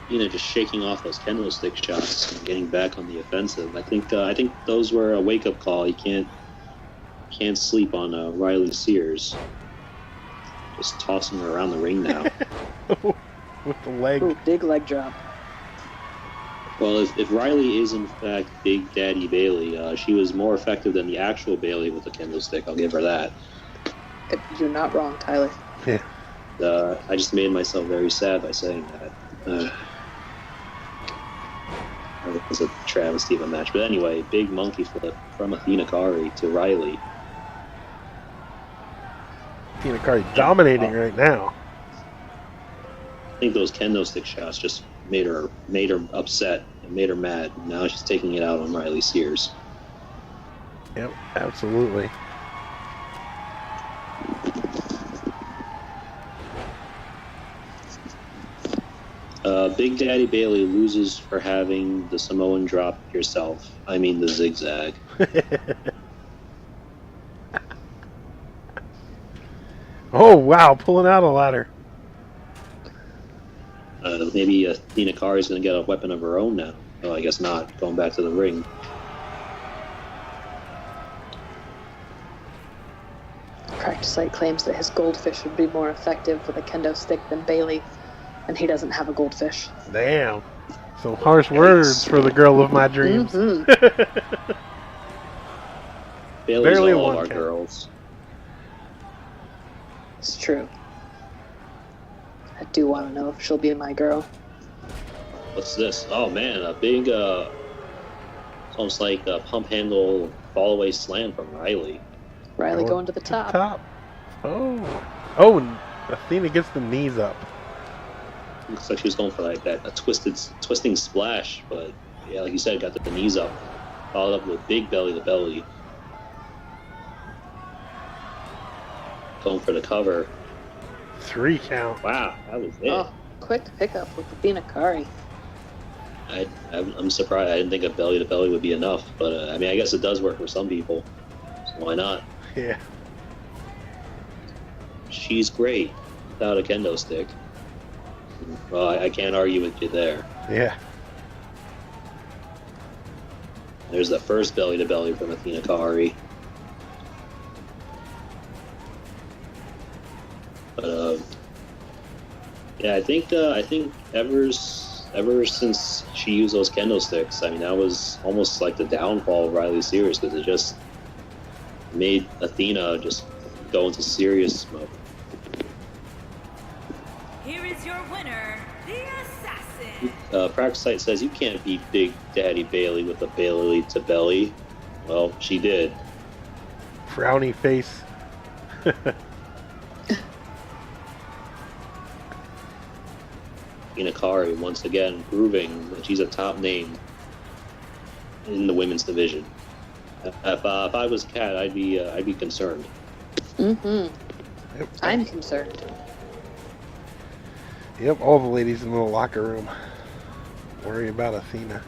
Just shaking off those kendo stick shots and getting back on the offensive. I think those were a wake-up call. You can't sleep on Riley Sears. Just tossing her around the ring now. With the leg. Ooh, big leg drop. Well, if Riley is in fact Big Daddy Bailey, she was more effective than the actual Bailey with the kendo stick. I'll give her that. You're not wrong, Tyler. Yeah. I just made myself very sad by saying that. It was a travesty of a match. But anyway, big monkey flip from Athena Kari to Riley. Athena Kari dominating right now. I think those kendo stick shots just made her upset and made her mad. Now she's taking it out on Riley Sears. Yep, absolutely. Big Daddy Bailey loses for having the Samoan drop yourself. I mean the zigzag. Oh, wow, pulling out a ladder. Maybe Athena Kari is going to get a weapon of her own now. Oh, I guess not. Going back to the ring. Practice Site claims that his goldfish would be more effective with a kendo stick than Bailey, and he doesn't have a goldfish. Damn. Some harsh words for the girl of my dreams. Mm-hmm. Bailey's Barely all a of our one count. girls. It's true. I do want to know if she'll be my girl. What's this? Oh man, a big, it's almost like a pump handle fall away slam from Riley. Riley going to the top. Top. Oh, and Athena gets the knees up. Looks like she was going for like that, a twisting splash, but yeah, like you said, got the knees up, followed up with big belly to belly. Going for the cover. 3 count. Wow, that was it. Oh, quick pickup with Athena Kari. I'm surprised. I didn't think a belly to belly would be enough, but I mean, I guess it does work for some people. So why not? Yeah. She's great without a kendo stick. Well, I can't argue with you there. Yeah. There's the first belly to belly from Athena Kari. But yeah, I think ever since she used those kendo sticks, I mean, that was almost like the downfall of Riley Sears, because it just made Athena just go into serious mode. Here is your winner, the Assassin. Practice Site says you can't beat Big Daddy Bailey with a belly to belly. Well, she did. Frowny face. Athena Kari once again proving that she's a top name in the women's division. If I was Kat, I'd be concerned. Mm-hmm. Yep. I'm concerned. Yep, all the ladies in the locker room worry about Athena.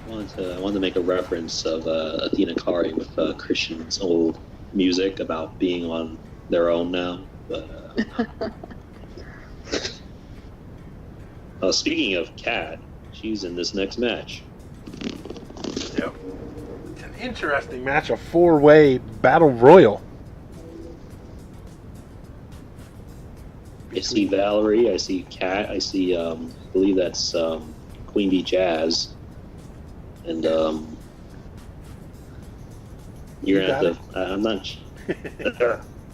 I wanted to make a reference of Athena Kari with Christian's old music about being on their own now. But speaking of Kat, she's in this next match. Yep. It's an interesting match, a 4-way battle royal. I see Valerie, I see Kat, I see, I believe that's Queen Bee Jazz. And you're gonna have to. I'm not.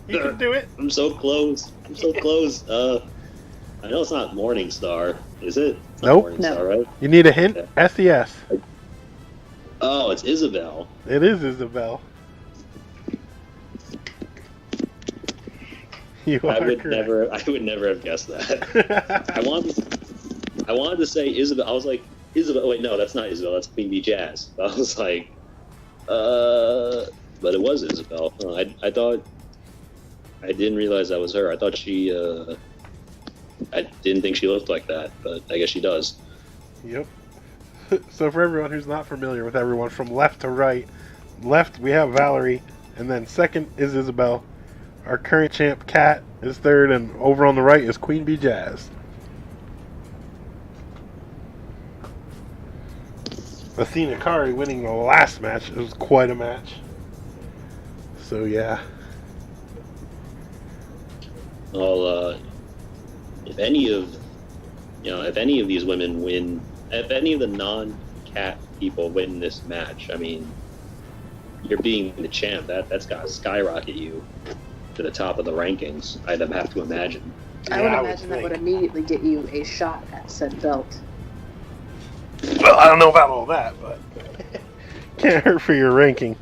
You can do it. I'm so close. I'm so close. I know it's not Morningstar, is it? It's not Nope. Morningstar, right? You need a hint? Yeah. SES. Oh, it's Isabel. It is Isabel. You are I would correct. never have guessed that. I wanted to say Isabel. I was like, Isabel. Wait, no, that's not Isabel. That's Queen Bee Jazz. I was like, but it was Isabel. I thought. I didn't realize that was her. I thought she. I didn't think she looked like that, but I guess she does. Yep. So for everyone who's not familiar with everyone, from left to right, left we have Valerie, and then second is Isabel. Our current champ, Kat, is third, and over on the right is Queen Bee Jazz. Athena Kari winning the last match. It was quite a match. So yeah. Well, if any of these women win, if any of the non-Cat people win this match, I mean, you're being the champ. That's got to skyrocket you to the top of the rankings. I'd have to imagine. I would imagine that would immediately get you a shot at said belt. Well, I don't know about all that, but can't hurt for your ranking.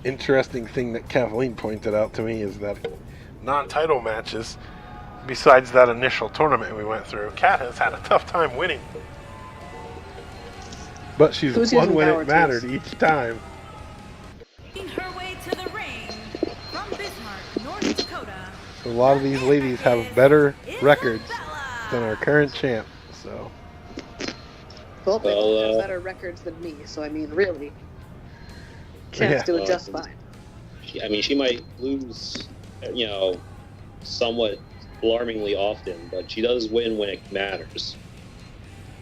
Interesting thing that Kathleen pointed out to me is that non-title matches, besides that initial tournament we went through, Kat has had a tough time winning. But she's won when it mattered each time. Making her way to the ring from Bismarck, North Dakota. So a lot of these ladies have better records than our current champ. So. Well, they both have better records than me, so I mean, really. Champ's doing just fine. She might lose, somewhat alarmingly often, but she does win when it matters.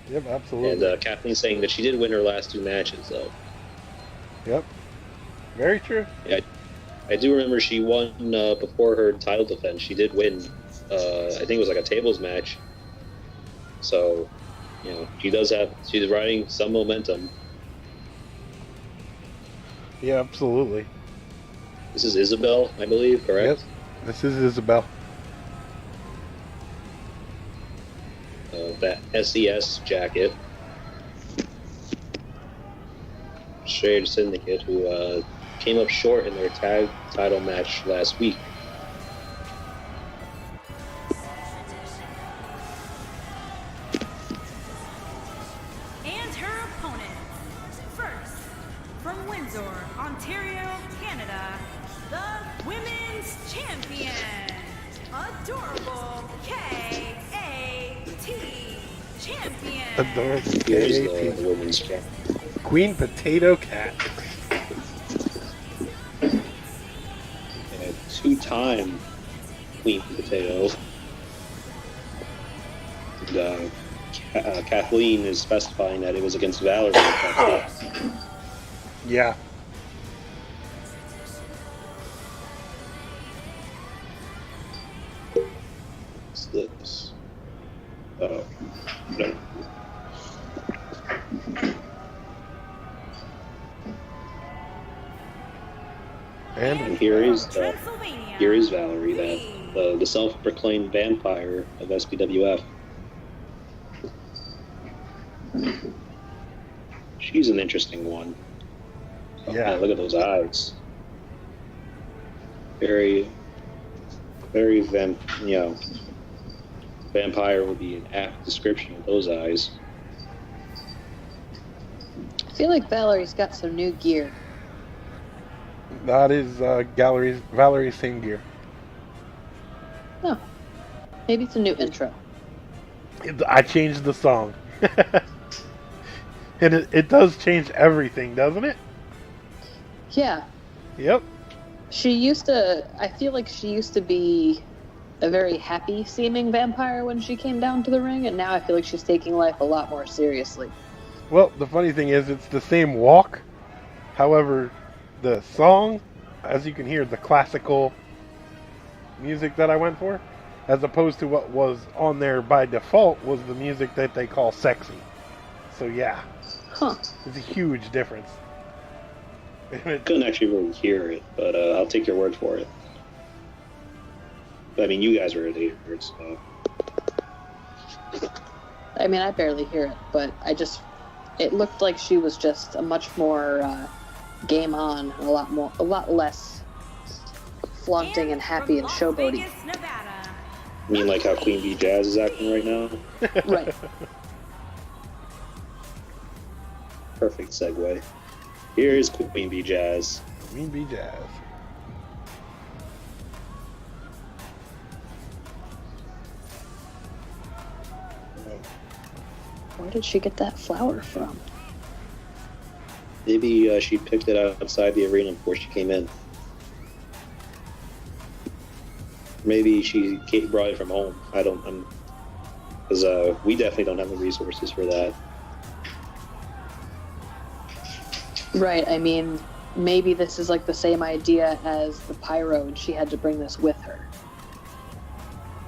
Yep, absolutely. And Kathleen's saying that she did win her last two matches, though. Yep. Very true. Yeah, I do remember she won before her title defense. She did win. I think it was like a tables match. So, she's riding some momentum. Yeah, absolutely. This is Isabel, I believe, correct? Yep, this is Isabel. That SES jacket. Shade Syndicate, who came up short in their tag title match last week. And her opponent, first, from Windsor, Ontario, Canada, the Women's Champion, Adorable K.A.T. Champion. Adorable Here's K.A.T. the women's champion. Queen Potato Cat. Two-time Queen Potato. And, Kathleen is specifying that it was against Valerie. Yeah. Slips. Oh, no. And here is Valerie, the self-proclaimed vampire of SPWF. She's an interesting one. Yeah. Look at those eyes. Very vampire would be an apt description of those eyes. feel like Valerie's got some new gear. That is Valerie's same gear. Oh, maybe it's a new intro. I changed the song. And it does change everything, doesn't it? Yeah. Yep. I feel like she used to be a very happy seeming vampire when she came down to the ring, and now I feel like she's taking life a lot more seriously. Well, the funny thing is, it's the same walk. However, the song, as you can hear, the classical music that I went for, as opposed to what was on there by default, was the music that they call sexy. So yeah, it's a huge difference. I couldn't actually really hear it, but I'll take your word for it. But, I mean, you guys were able to hear it, so... I mean, I barely hear it, but it looked like she was just a much more game on, a lot less flaunting and happy and showboaty. You mean like how Queen Bee Jazz is acting right now? Right. Perfect segue. Here's Queen Bee Jazz. Queen Bee Jazz. Where did she get that flower from? Maybe she picked it outside the arena before she came in. Maybe she brought it from home. Because we definitely don't have the resources for that. Right, I mean, maybe this is like the same idea as the pyro, and she had to bring this with her.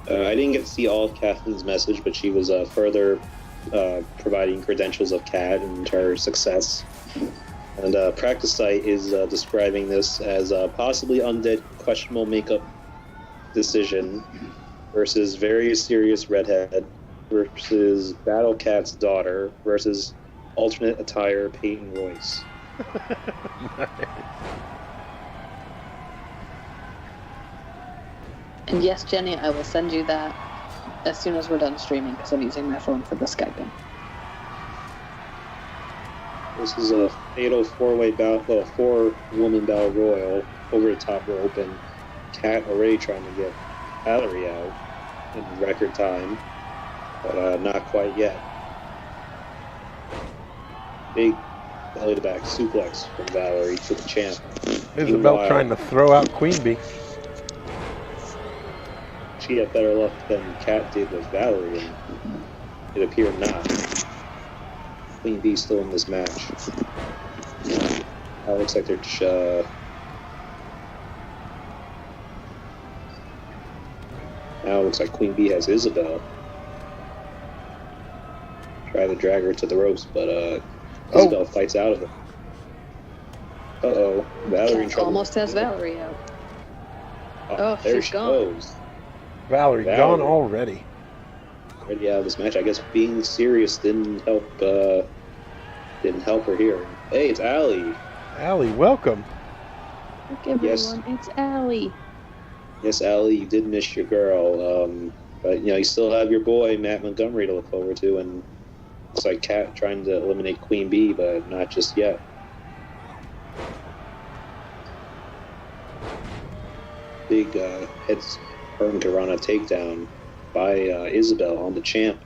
I didn't get to see all of Kathleen's message, but she was further providing credentials of Kat and her success. And Practice Site is describing this as possibly undead questionable makeup decision versus very serious redhead versus Battle Cat's daughter versus alternate attire Peyton Royce. Nice. And yes, Jenny, I will send you that as soon as we're done streaming, because I'm using my phone for the Skyping. This is a fatal four-woman battle royal over the top rope, and Kat already trying to get Valerie out in record time, but not quite yet. Big belly-to-back suplex from Valerie to the champ. Isabel trying to throw out Queen Bee. She had better luck than Kat did with Valerie, and it appeared not. Queen Bee still in this match. It looks like they're now it looks like Queen Bee has Isabel. Try to drag her to the ropes, but Isabel fights out of it. Uh-oh. Valerie in trouble. Almost has Valerie out. Oh, there she's she gone. goes. Valerie gone already. Already out of this match. I guess being serious didn't help her here. Hey, it's Allie. Allie, welcome. Look, everyone, Yes. it's Allie. Yes, Allie, you did miss your girl. But you still have your boy Matt Montgomery to look forward to, and looks like Kat trying to eliminate Queen Bee, but not just yet. Big heads Hurricane Karana takedown by Isabel on the champ.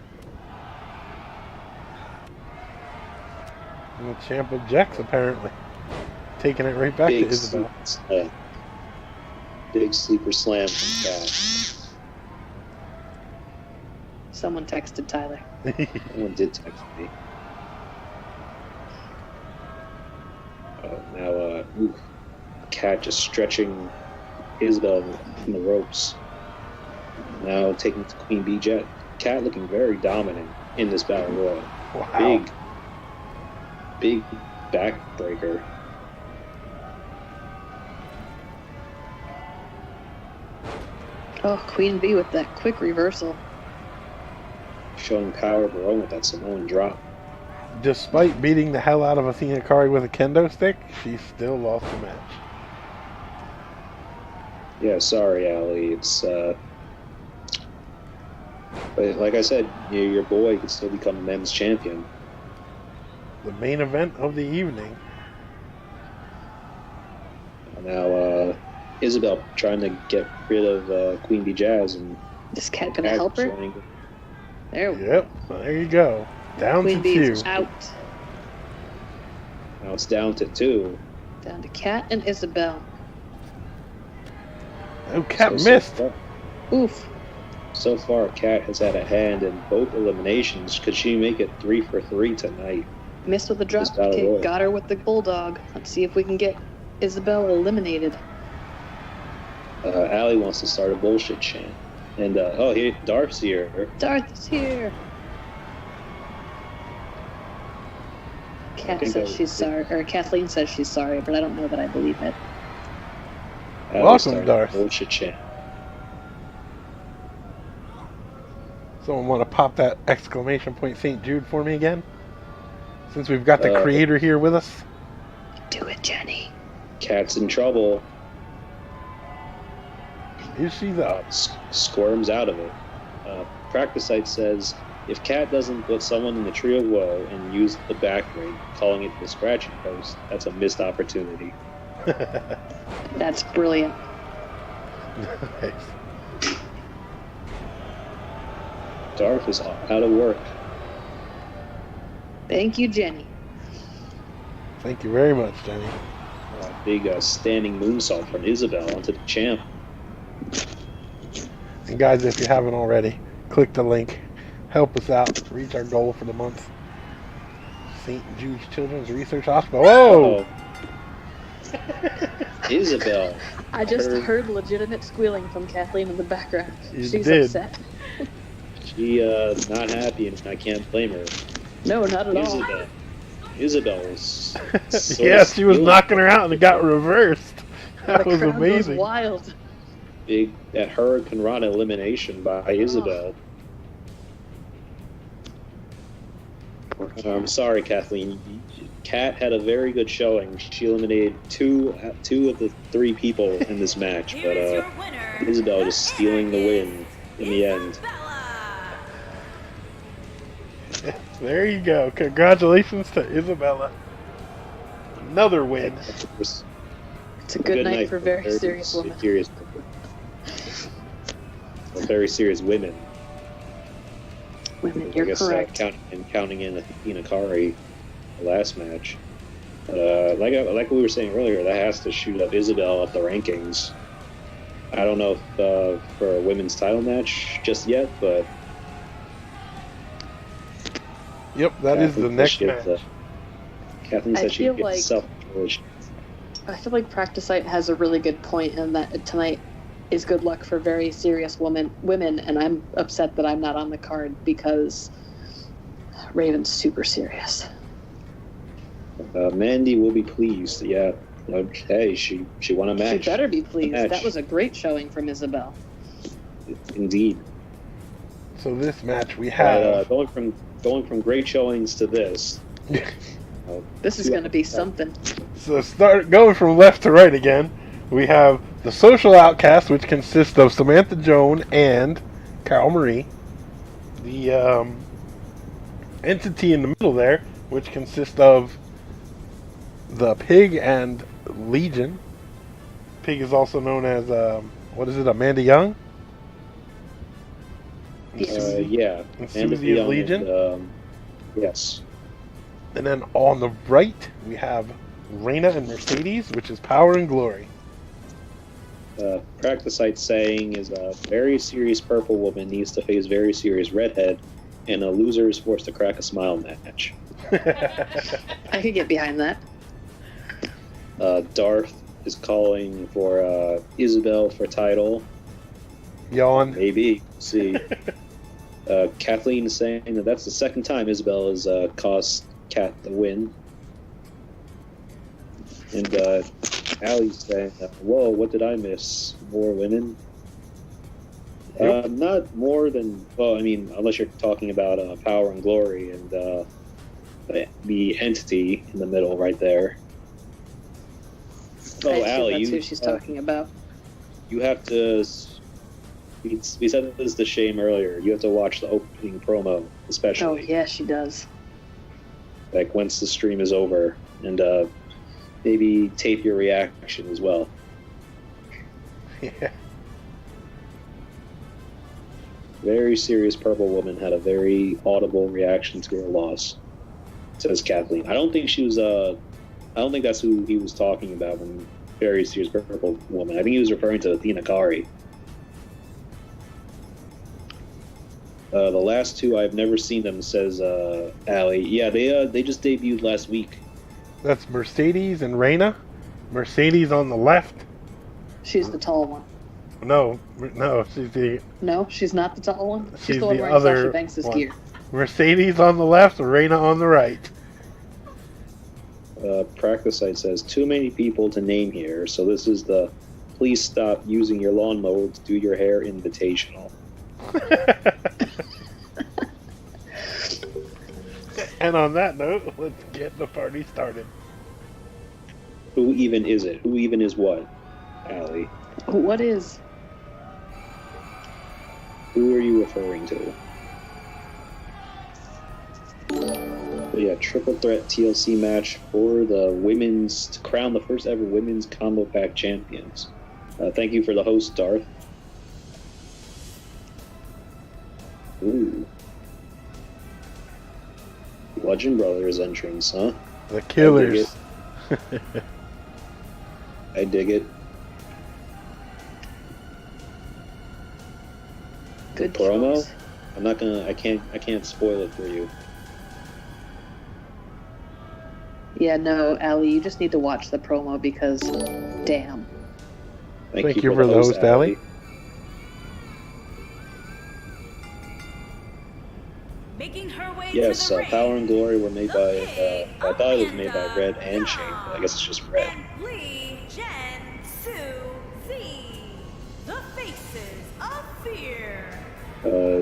And the champ objects, apparently. Taking it right back to Isabel. Big sleeper slam from Kat. Someone texted Tyler. Someone did text me. Now, Kat just stretching Isabel in the ropes. Now taking it to Queen Bee Jet. Kat looking very dominant in this battle royal. Wow. Big backbreaker. Oh, Queen Bee with that quick reversal. Showing power of her own with that Samoan drop. Despite beating the hell out of Athena Kari with a kendo stick, she still lost the match. Yeah, sorry, Allie. It's but like I said, your boy could still become a men's champion. the main event of the evening. Now, Isabel trying to get rid of Queen Bee Jazz, and Is Cat gonna help her? joining. There we Yep, there you go. Down Queen to Bee's 2. out. Now it's down to 2. Down to Cat and Isabel. Oh, Cat So missed. far, Oof. so far, Kat has had a hand in both eliminations. Could she make it 3 for 3 tonight? Missed with the drop Just battle royal. kick. Got her with the bulldog. Let's see if we can get Isabel eliminated. Allie wants to start a bullshit chant. And, here, Darth's here. Darth is here. Kat Okay, says go. she's sorry, or Kathleen says she's sorry, but I don't know that I believe it. Allie Welcome, started Darth. a bullshit chant. Someone want to pop that exclamation point St. Jude for me again? Since we've got the creator here with us. Do it, Jenny. Kat's in trouble. Is she though? Squirms out of it. Practice site says, if Kat doesn't put someone in the tree of woe and use the back ring, calling it the scratching post, that's a missed opportunity. That's brilliant. Nice. Darth is out of work. Thank you, Jenny. Thank you very much, Jenny. Big standing moonsault from Isabel onto the champ. And guys, if you haven't already, click the link. Help us out. Reach our goal for the month. St. Jude's Children's Research Hospital. Whoa! Isabel. I just heard legitimate squealing from Kathleen in the background. You She's did. upset. She not happy, and I can't blame her. No, not at all. Isabel was so Yeah, she was skilled. knocking her out and it got reversed. That The was crowd goes amazing. wild. Big that Hurricane Rana elimination by Isabel. I'm sorry, Kathleen. Kat had a very good showing. She eliminated two of the 3 people in this match, Here but is your winner. Isabel just stealing the win in the end. Isabella. There you go. Congratulations to Isabella. Another win. It's a good night for very serious women. Very serious women. Women, I you're guess correct. counting in Athena Kari, the last match. Like we were saying earlier, that has to shoot up Isabel up the rankings. I don't know if for a women's title match just yet, but Yep, that is the next match. Kathleen I said she feel gets like- self-control. I feel like Practice Site has a really good point in that tonight is good luck for very serious women, and I'm upset that I'm not on the card because Raven's super serious. Mandy will be pleased. Yeah. Hey, she won a match. She better be pleased. match. That was a great showing from Isabel. Indeed. So this match we But, have. going from great showings to this. This is going to be something. So start going from left to right again. We have the Social Outcast, which consists of Samantha Joan and Carol Marie. The entity in the middle there, which consists of the Pig and Legion. Pig is also known as Amanda Young? Yes. Yeah. And Amanda Susie is Young Legion. and, yes. And then on the right, we have Raina and Mercedes, which is Power and Glory. Practice site saying is a very serious purple woman needs to face very serious redhead, and a loser is forced to crack a smile match. I could get behind that. Darth is calling for Isabel for title. Yawn. Maybe. See. Kathleen is saying that that's the second time Isabel has cost Kat the win. And Allie's saying, whoa, what did I miss? More women? Yep. Not more than, well, I mean, unless you're talking about Power and Glory and the entity in the middle right there. I Oh, assume Allie, that's who she's talking about. you have to. We said this to Shame earlier. You have to watch the opening promo, especially. Oh, yeah, she does. like once the stream is over, and maybe tape your reaction as well. Yeah. Very serious purple woman had a very audible reaction to her loss, says Kathleen. I don't think she was. I don't think that's who he was talking about when very serious purple woman. I think he was referring to Athena Kari. The last two, I've never seen them, says Allie. Yeah, they just debuted last week. That's Mercedes and Reina. Mercedes on the left. She's the tall one. No, she's the. No, she's not the tall one. She's the one the wearing other Sasha Banks' one. gear. Mercedes on the left, Reina on the right. Practice site says too many people to name here, so this is the please stop using your lawnmower to do your hair invitational. And on that note, let's get the party started. Who even is it? Who even is what, Allie? What is? Who are you referring to? But yeah, triple threat TLC match for the women's, to crown the first ever women's combo pack champions. Thank you for the host, Darth. Ooh. Bludgeon Brothers entrance, huh? The Killers. I dig it. Good Promo? choice. I'm not gonna. I can't spoil it for you. Yeah, no, Allie, you just need to watch the promo because, damn. Thank you for the host, Allie. Making her way Yes, to the ring, Power and Glory were made by. the I thought it was made by Red and Shane, but I guess it's just Red. and Lee, Jen, Sue, Z, the Faces of Fear.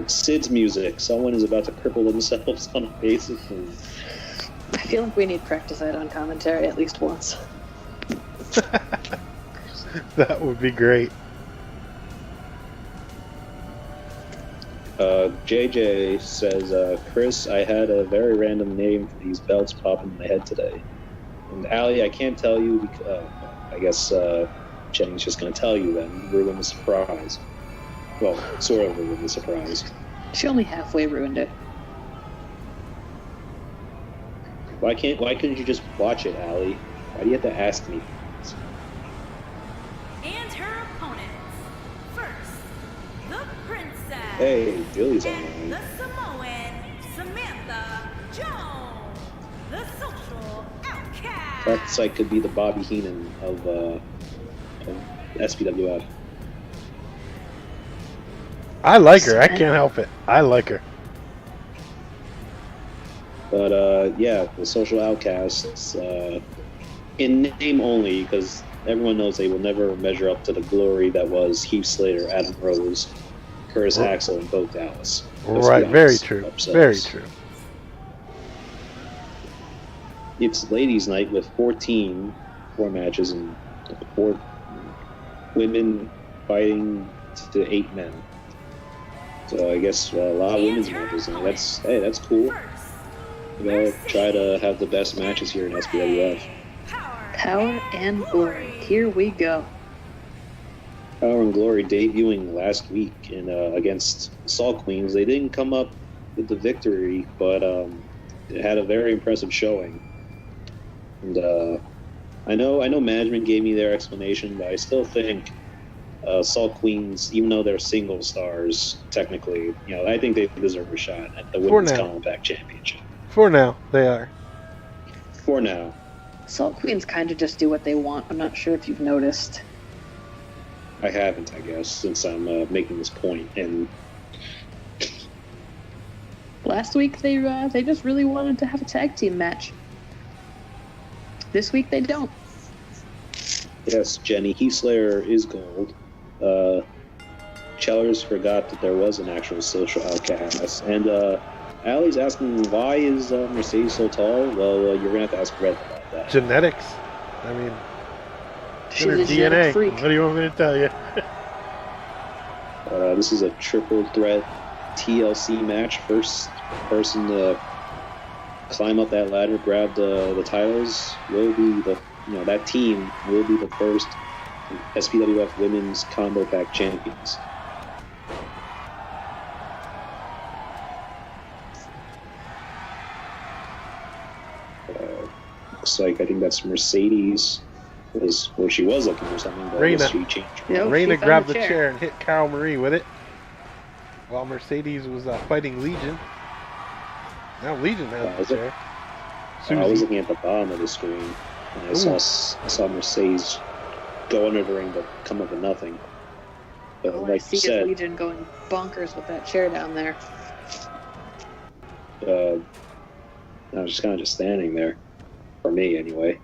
Sid's music. Someone is about to cripple themselves on a basis. I feel like we need practice out on commentary at least once. That would be great. JJ says, Chris, I had a very random name for these belts popping in my head today. And Allie, I can't tell you because I guess Jenny's just going to tell you then. Ruin the surprise. Well, sort of ruin the surprise. She only halfway ruined it. Why couldn't you just watch it, Allie? Why do you have to ask me? And her opponents. First, the Princess. Hey, Billy's and online. the Samoan, Samantha Jones. The social outcast. That site could be the Bobby Heenan of SPWF. I like her. I can't help it. I like her. But yeah, the social outcasts, in name only, because everyone knows they will never measure up to the glory that was Heath Slater, Adam Rose, Curtis Axel, and Bo Dallas. Let's Right, be very honest, true. upsets. Very true. It's ladies' night with 4 matches and 4 women fighting to 8 men. So I guess a lot of women's matches. And that's cool. Try to have the best matches here in SPWF. Power and Glory. Here we go. Power and Glory debuting last week in against Salt Queens. They didn't come up with the victory, but it had a very impressive showing. And I know management gave me their explanation, but I still think Salt Queens, even though they're single stars, technically, I think they deserve a shot at the Women's Compact Championship. For now, they are. For now. Salt Queens kind of just do what they want. I'm not sure if you've noticed. I haven't, I guess, since I'm making this point. And last week they just really wanted to have a tag team match. This week they don't. Yes, Jenny, Heath Slater is gold. Chellers forgot that there was an actual social outcast. And Allie's asking, why is Mercedes so tall? Well, you're going to have to ask Red about that. Genetics. I mean, She's her a genetic DNA. freak. What do you want me to tell you? This is a triple threat TLC match. First person to climb up that ladder, grab the titles, will be that team will be the first SPWF Women's Combo Pack champions. Looks like I think that's Mercedes. She was looking for something, but I guess she changed. Nope, Raina she found grabbed the the chair. chair and hit Carol Marie with it, while Mercedes was fighting Legion. Now Legion has the chair. I was Susie. looking at the bottom of the screen, and I saw Mercedes go under the ring, but come up with nothing. But All I like see you said, is Legion going bonkers with that chair down there. I was just kind of just standing there, for me anyway.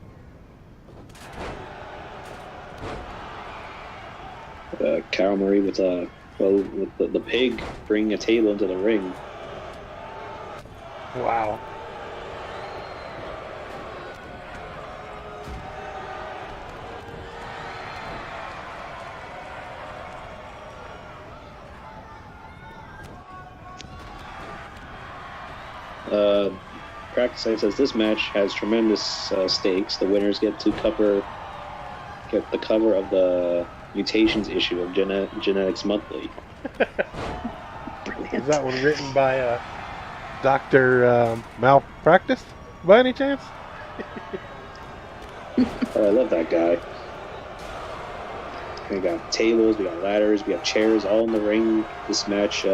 Carol Marie with the pig bringing a table into the ring. Wow. Practice Site says this match has tremendous stakes. The winners get the cover of the Mutations issue of Genetics Monthly. Brilliant. Is that one written by Dr. Malpractice, by any chance? Oh, I love that guy. We got tables, we got ladders, we got chairs all in the ring. This match,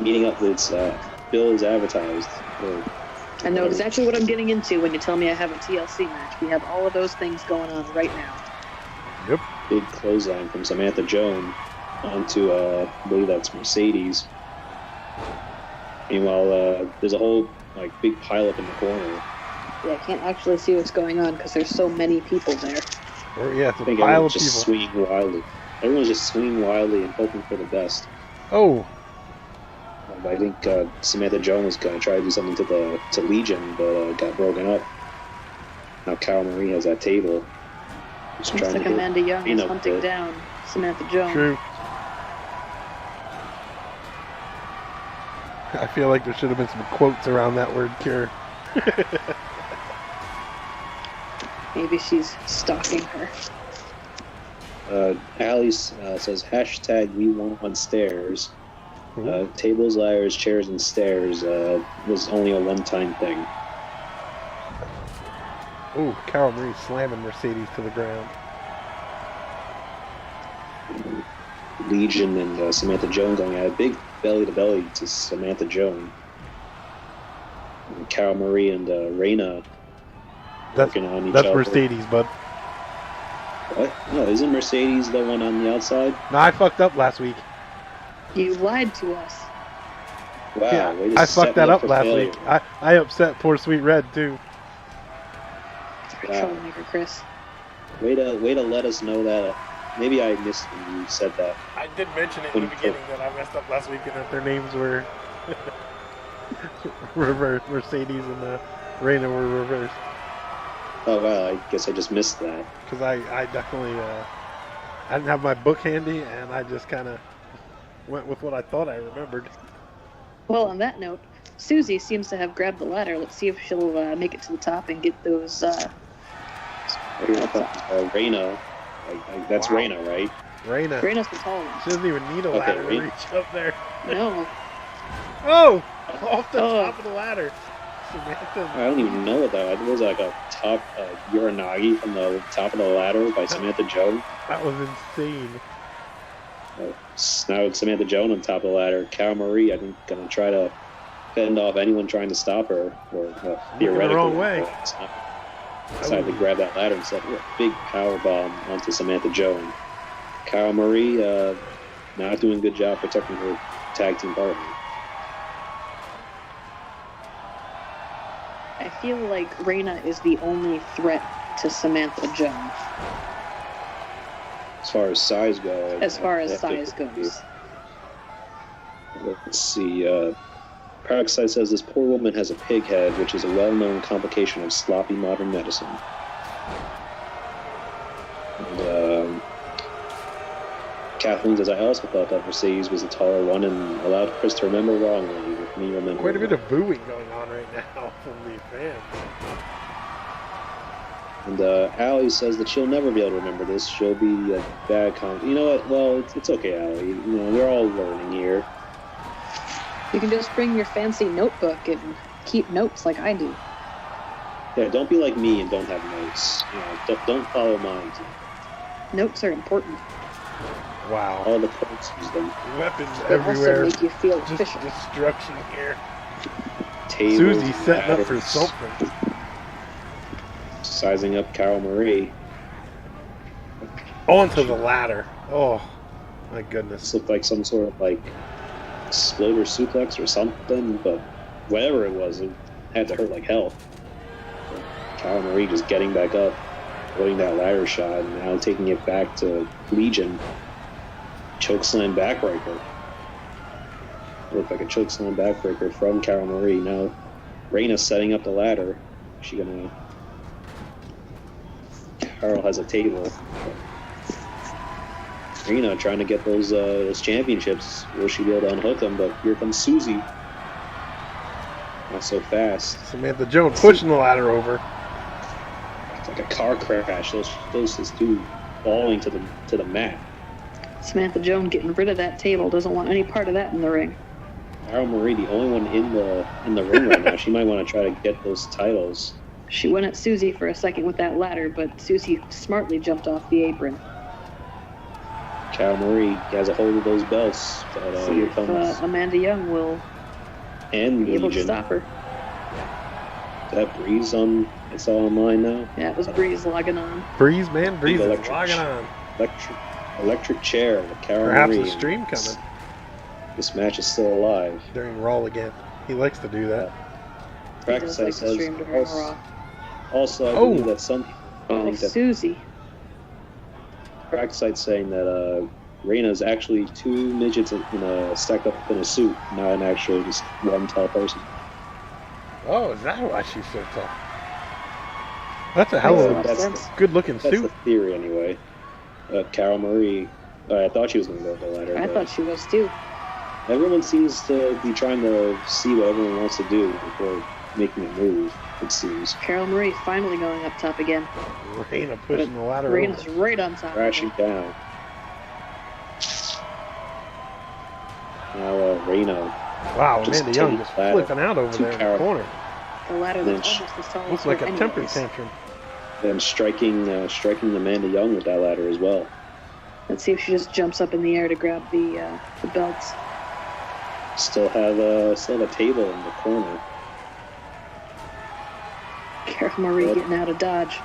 meeting up with its bill is advertised. I know exactly what I'm getting into when you tell me I have a TLC match. We have all of those things going on right now. Yep. Big clothesline from Samantha Joan onto, I believe that's Mercedes. Meanwhile, there's a whole big pileup in the corner. Yeah, I can't actually see what's going on because there's so many people there. Or, yeah, it's I a think pile of everyone's just people. swinging wildly. Everyone's just swinging wildly and hoping for the best. Oh, I think Samantha Joan was going to try to do something to Legion, but got broken up. Now Carol Marie has that table. Just Looks like to Amanda Young is Raina hunting with it. down Samantha Jones. true. I feel like there should have been some quotes around that word cure. Maybe she's stalking her. Allie says, hashtag we want stairs. Tables, ladders, chairs, and stairs was only a one-time thing. Ooh, Carol Marie slamming Mercedes to the ground. Legion and Samantha Joan going at a big belly-to-belly to Samantha Joan. And Carol Marie and Raina working on each That's other. Mercedes, bud. What? No, isn't Mercedes the one on the outside? No, I fucked up last week. You lied to us. Wow, Yeah, way to I set fucked me that up for last failure. week. I upset poor Sweet Red, too. Wow. Troublemaker, Chris. Way to let us know that. Maybe I missed when you said that. I did mention it in the beginning that I messed up last week and that their names were reversed. Mercedes and Raina were reversed. Oh wow, I guess I just missed that. Because I definitely, I didn't have my book handy and I just kind of went with what I thought I remembered. Well, on that note, Susie seems to have grabbed the ladder. Let's see if she'll make it to the top and get those. Raina. That's Wow. Raina, right? Raina. Raina's the tall one. She doesn't even need a Okay, ladder to Raina. reach up there. No. Oh! Off the Oh. top of the ladder. Samantha. I don't even know what that was. Like a top Uranagi from the top of the ladder by Samantha Joan. That was insane. Now it's Samantha Joan on top of the ladder. Carol Marie, I think, gonna try to fend off anyone trying to stop her, or theoretically. wrong way. Decided to grab that ladder and set a big power bomb onto Samantha Joan. Carol Marie, not doing a good job protecting her tag team partner. I feel like Raina is the only threat to Samantha Jones As far as size goes. as far as size goes. Let's see. Peroxide says this poor woman has a pig head, which is a well-known complication of sloppy modern medicine. And, Kathleen says, I also thought that Mercedes was the taller one and allowed Chris to remember wrongly, with me remembering. Quite a bit of booing going on right now from the fans. And Allie says that she'll never be able to remember this. She'll be a bad You know what? Well, it's okay, Allie. You know, we're all learning here. You can just bring your fancy notebook and keep notes like I do. Yeah, don't be like me and don't have notes. You know, don't follow mine. Notes are important. Wow. All the pros use them. Weapons They everywhere. also make you feel Just official. destruction here. Tables, Susie setting up for ladders, something. sizing up Carol Marie. Onto the ladder. Oh, my This goodness. looked like some sort of like exploder suplex or something, but whatever it was, it had to hurt like hell. Carol Marie just getting back up, avoiding that ladder shot, and now taking it back to Legion. Chokeslam backbreaker. Looked like a chokeslam backbreaker from Carol Marie. Now Reina setting up the ladder. She gonna. Carol has a table. Reina trying to get those championships. Will she be able to unhook them? But here comes Susie. Not so fast. Samantha Jones pushing the ladder over. It's like a car crash. Those two falling to the mat. Samantha Jones getting rid of that table. Doesn't want any part of that in the ring. Carol Marie, the only one in the ring right now. She might want to try to get those titles. She went at Susie for a second with that ladder, but Susie smartly jumped off the apron. Carol Marie has a hold of those belts. But See here if comes Amanda Young will and be able to Legion. stop her. That Breeze on. It's all online now. Yeah, it was Breeze logging on. Breeze, man. Breeze is electric logging on. Electric chair with Carol Perhaps Marie. a stream coming This match is still alive. during Raw again. He likes to do that. He Practice does like says to stream during Raw. also I Oh. believe that some people Oh, think that Susie. Practice site's saying that Reina is actually two midgets stacked up in a suit, not an actual just one tall person. Oh, is that why she's so tall? That's a hell Makes a of lot a of sense. good looking That's suit. the theory anyway. Carol Marie, I thought she was going to go up the ladder. I but thought she was too. everyone seems to be trying to see what everyone wants to do before making a move, it seems. Carol Marie finally going up top again. Reina pushing the ladder Reina's over. right on top. Crashing down. Now Reina Wow, just Amanda Young take just ladder flipping out over to there in the Carol. corner. The ladder Then that's almost as tall as Looks her like a temper anyways. tantrum. then striking Amanda Young with that ladder as well. Let's see if she just jumps up in the air to grab the belts. Still have a table in the corner. Carol Marie Yep. getting out of dodge.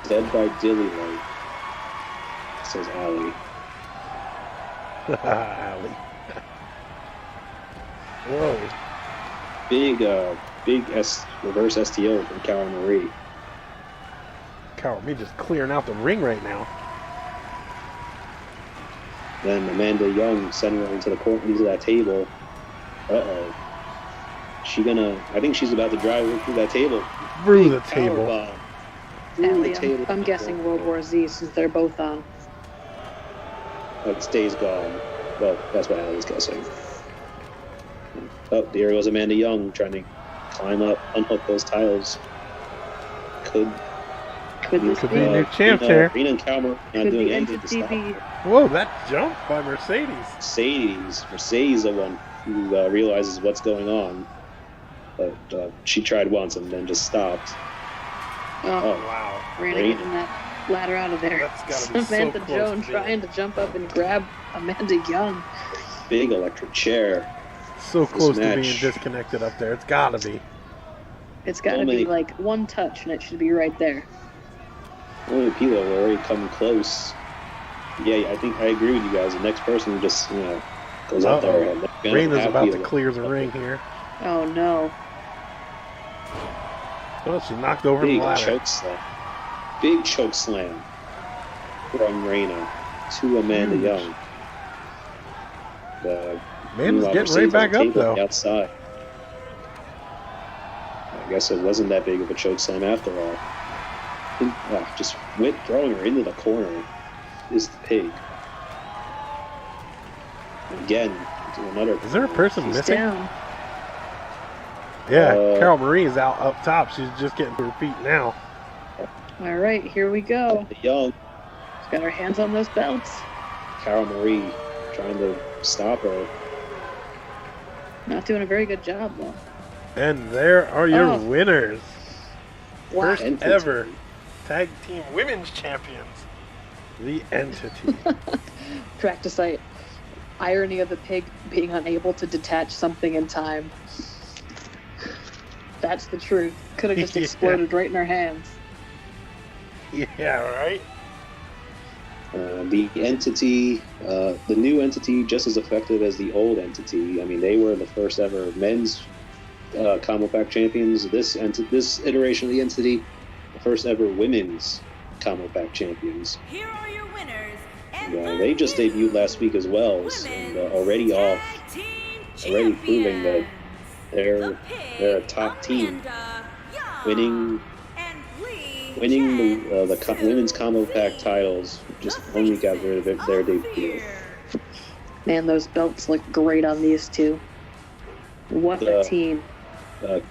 Dead by Dilly Light, says Allie. Allie. Whoa. Big reverse STO from Carol Marie. Carol, me just clearing out the ring right now. Then Amanda Young sending her into the corner into that table. Uh-oh. I think she's about to drive her through that table. Through Big the table. powerbomb. Through Allie, the table. I'm guessing World War Z since they're both on. It stays gone. Well, that's what Allie's guessing. Oh, there goes Amanda Young trying to climb up, unhook those tiles. Could This Could be? be a new champ here. Rena and Calmer not Could doing the anything to stop entity be? Whoa, that jump by Mercedes. Mercedes the one who realizes what's going on. But she tried once and then just stopped. Oh, Wow. Rena Rena. getting that ladder out of there. That's gotta be so Samantha close Jones to being- trying to jump up and grab Amanda Young. Big electric chair. So close to being match. disconnected up there. It's gotta be. It's got to So be many- like one touch and it should be right there. Only people have already come close. Yeah, I think I agree with you guys. The next person just goes up there. Uh-oh. and they're gonna Reina's have about to people. clear the ring here. Oh no. Oh, she knocked over Big the ladder. choke slam. Big choke slam from Reina to Amanda Huge. Young. Amanda's Meanwhile, getting Mercedes right back on the up, table on the though. outside. I guess it wasn't that big of a choke slam after all. Just throwing her into the corner is the pig. Again, to another. Is there a person She's missing? down. Yeah, Carol Marie is out up top. She's just getting to her feet now. All right, here we go. The young She's got her hands on those belts. Carol Marie trying to stop her. Not doing a very good job, though. And there are your winners. Wow. First Entity. ever tag team women's champions. The Entity. Practice site. Irony of the pig being unable to detach something in time. That's the truth. Could have just Yeah. exploded right in her hands. Yeah, right? The entity, the new entity, just as effective as the old entity. I mean, they were the first ever men's Combo Pack champions. This iteration of the entity, the first ever women's Combo Pack champions. Here are your winners. They just debuted last week as well, and already proving that they're a top team, winning the women's Combo Pack titles just 1 week after their debut. Man, those belts look great on these two. What a team.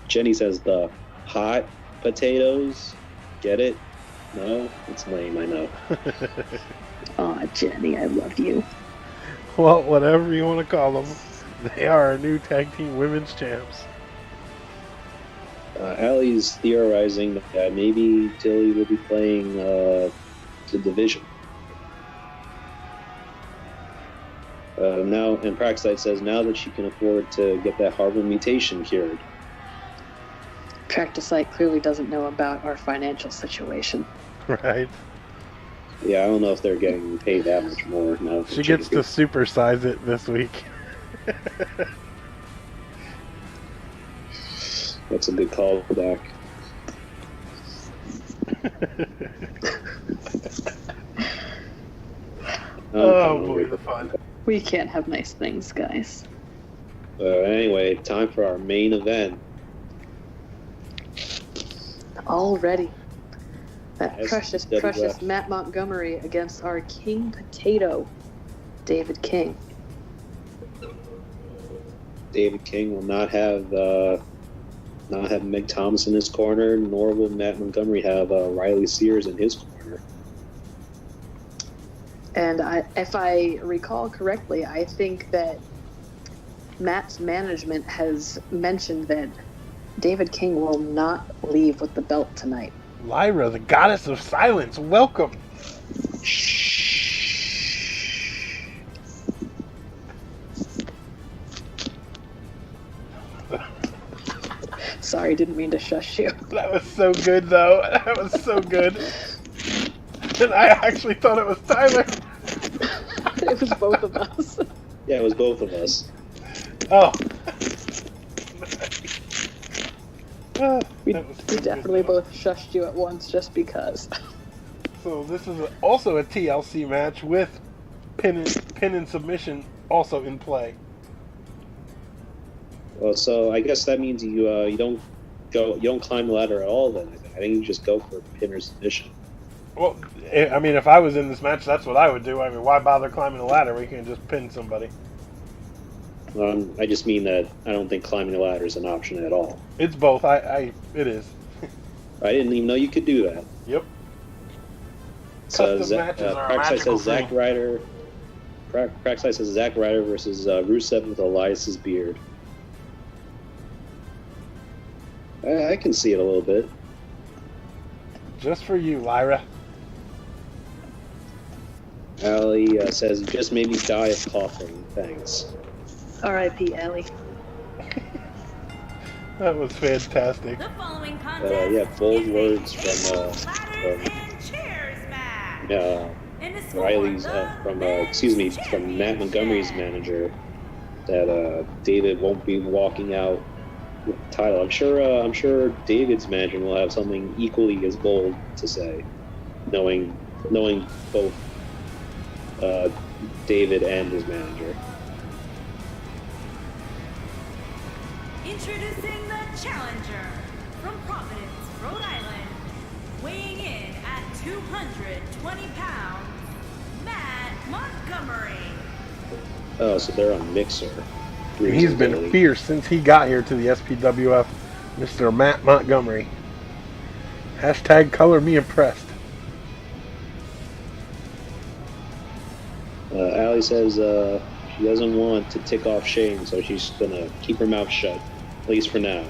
Jenny says the hot potatoes. Get it? No? It's lame, I know. Aw, Jenny, I love you. Well, whatever you want to call them, they are our new tag team women's champs. Allie's theorizing that maybe Tilly will be playing the division. Now, and Praxite says now that she can afford to get that Harvard mutation cured. Practice site clearly doesn't know about our financial situation. Right? Yeah, I don't know if they're getting paid that much more now. She gets to supersize it this week. That's a good callback. Oh boy, the fun. We can't have nice things, guys. Anyway, time for our main event. Already. That SPWF. precious Matt Montgomery against our King Potato, David King. David King will not have Meg Thomas in his corner, nor will Matt Montgomery have Riley Sears in his corner. And if I recall correctly, I think that Matt's management has mentioned that David King will not leave with the belt tonight. Lyra, the goddess of silence, welcome. Sorry, didn't mean to shush you. That was so good, though. That was so good. And I actually thought it was Tyler. It was both of us. Yeah, it was both of us. Oh. We definitely both shushed you at once just because. So this is also a TLC match with pin and submission also in play. Well, so I guess that means you don't climb the ladder at all. Then I think you just go for pin or submission. Well, I mean, if I was in this match, that's what I would do. I mean, why bother climbing the ladder? We can just pin somebody. I just mean that I don't think climbing the ladder is an option at all. It's both. It is. I didn't even know you could do that. Yep. So Custom matches are a Praxite magical says Zack thing. Ryder. Praxite says Zack Ryder versus Rusev with Elias's beard. I can see it a little bit. Just for you, Lyra. Allie says, "You just made me die of coughing. Thanks." R.I.P. Ellie. That was fantastic. The following contest Yeah, bold is words a from ladders and chairs match. uh, In the score, Riley's the from men's from Matt Montgomery's manager that David won't be walking out with the title. I'm sure David's manager will have something equally as bold to say, knowing both David and his manager. Introducing the challenger from Providence, Rhode Island, weighing in at 220 pounds, Matt Montgomery. Oh, so they're on Mixer. He's been fierce since he got here to the SPWF, Mr. Matt Montgomery. Hashtag color me impressed. Allie says she doesn't want to tick off Shane, so she's gonna keep her mouth shut, at least for now.